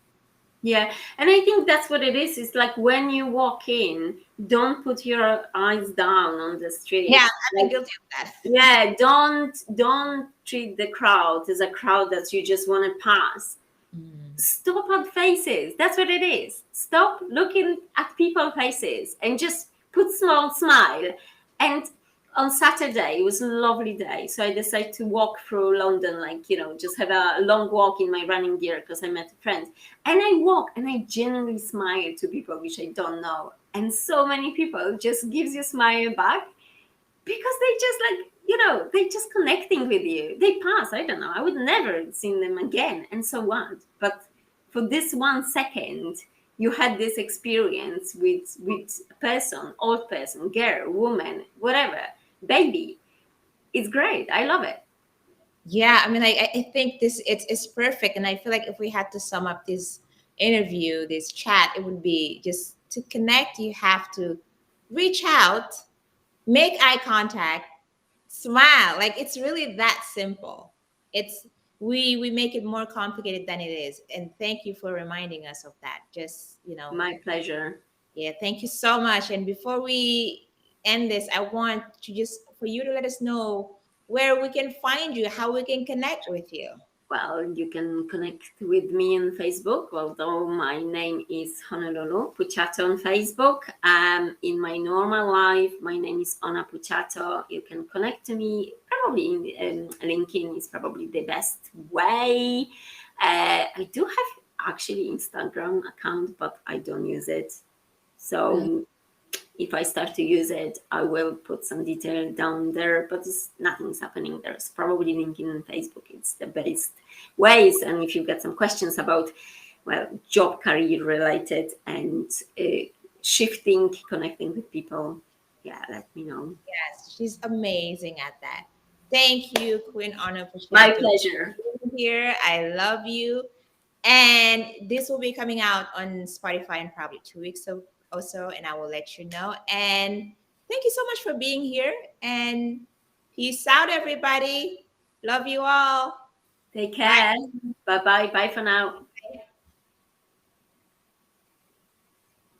Yeah, and I think that's what it is. It's like when you walk in, don't put your eyes down on the Yeah, street. I've been Like, guilty of that. yeah, don't treat the crowd as a crowd that you just want to pass. Mm. Stop at faces. That's what it is. Stop looking at people's faces and just put small smile. And on Saturday, it was a lovely day. So I decided to walk through London, like, just have a long walk in my running gear because I met a friend. And I walk and I genuinely smile to people which I don't know. And so many people just gives you smile back because they just like, they just connecting with you. They pass, I don't know. I would never see them again and so on. But for this 1 second, you had this experience with a person, old person, girl, woman, whatever, baby. It's great. I love it. Yeah, I mean, I think it's perfect, and I feel like if we had to sum up this interview, this chat, it would be just to connect. You have to reach out, make eye contact, smile. Like it's really that simple. It's we make it more complicated than it is, and thank you for reminding us of that. Just My pleasure. yeah, thank you so much. And before we end this, I want to just for you to let us know where we can find you, how we can connect with you. Well, you can connect with me on Facebook, although my name is Honolulu Puciato on Facebook. In my normal life, my name is Ona Puciato. You can connect to me. Probably in LinkedIn is probably the best way. I do have actually Instagram account, but I don't use it. Mm. So if I start to use it, I will put some detail down there, but nothing's happening there. It's probably LinkedIn and Facebook. It's the best ways. And if you've got some questions about, well, job career related and shifting, connecting with people, yeah, let me know. Yes, she's amazing at that. Thank you, Queen Honor My Puciato, pleasure. for being here. I love you. And this will be coming out on Spotify in probably 2 weeks or so, and I will let you know. And thank you so much for being here. And peace out, everybody. Love you all. Take Bye. care. Bye bye. Bye for now.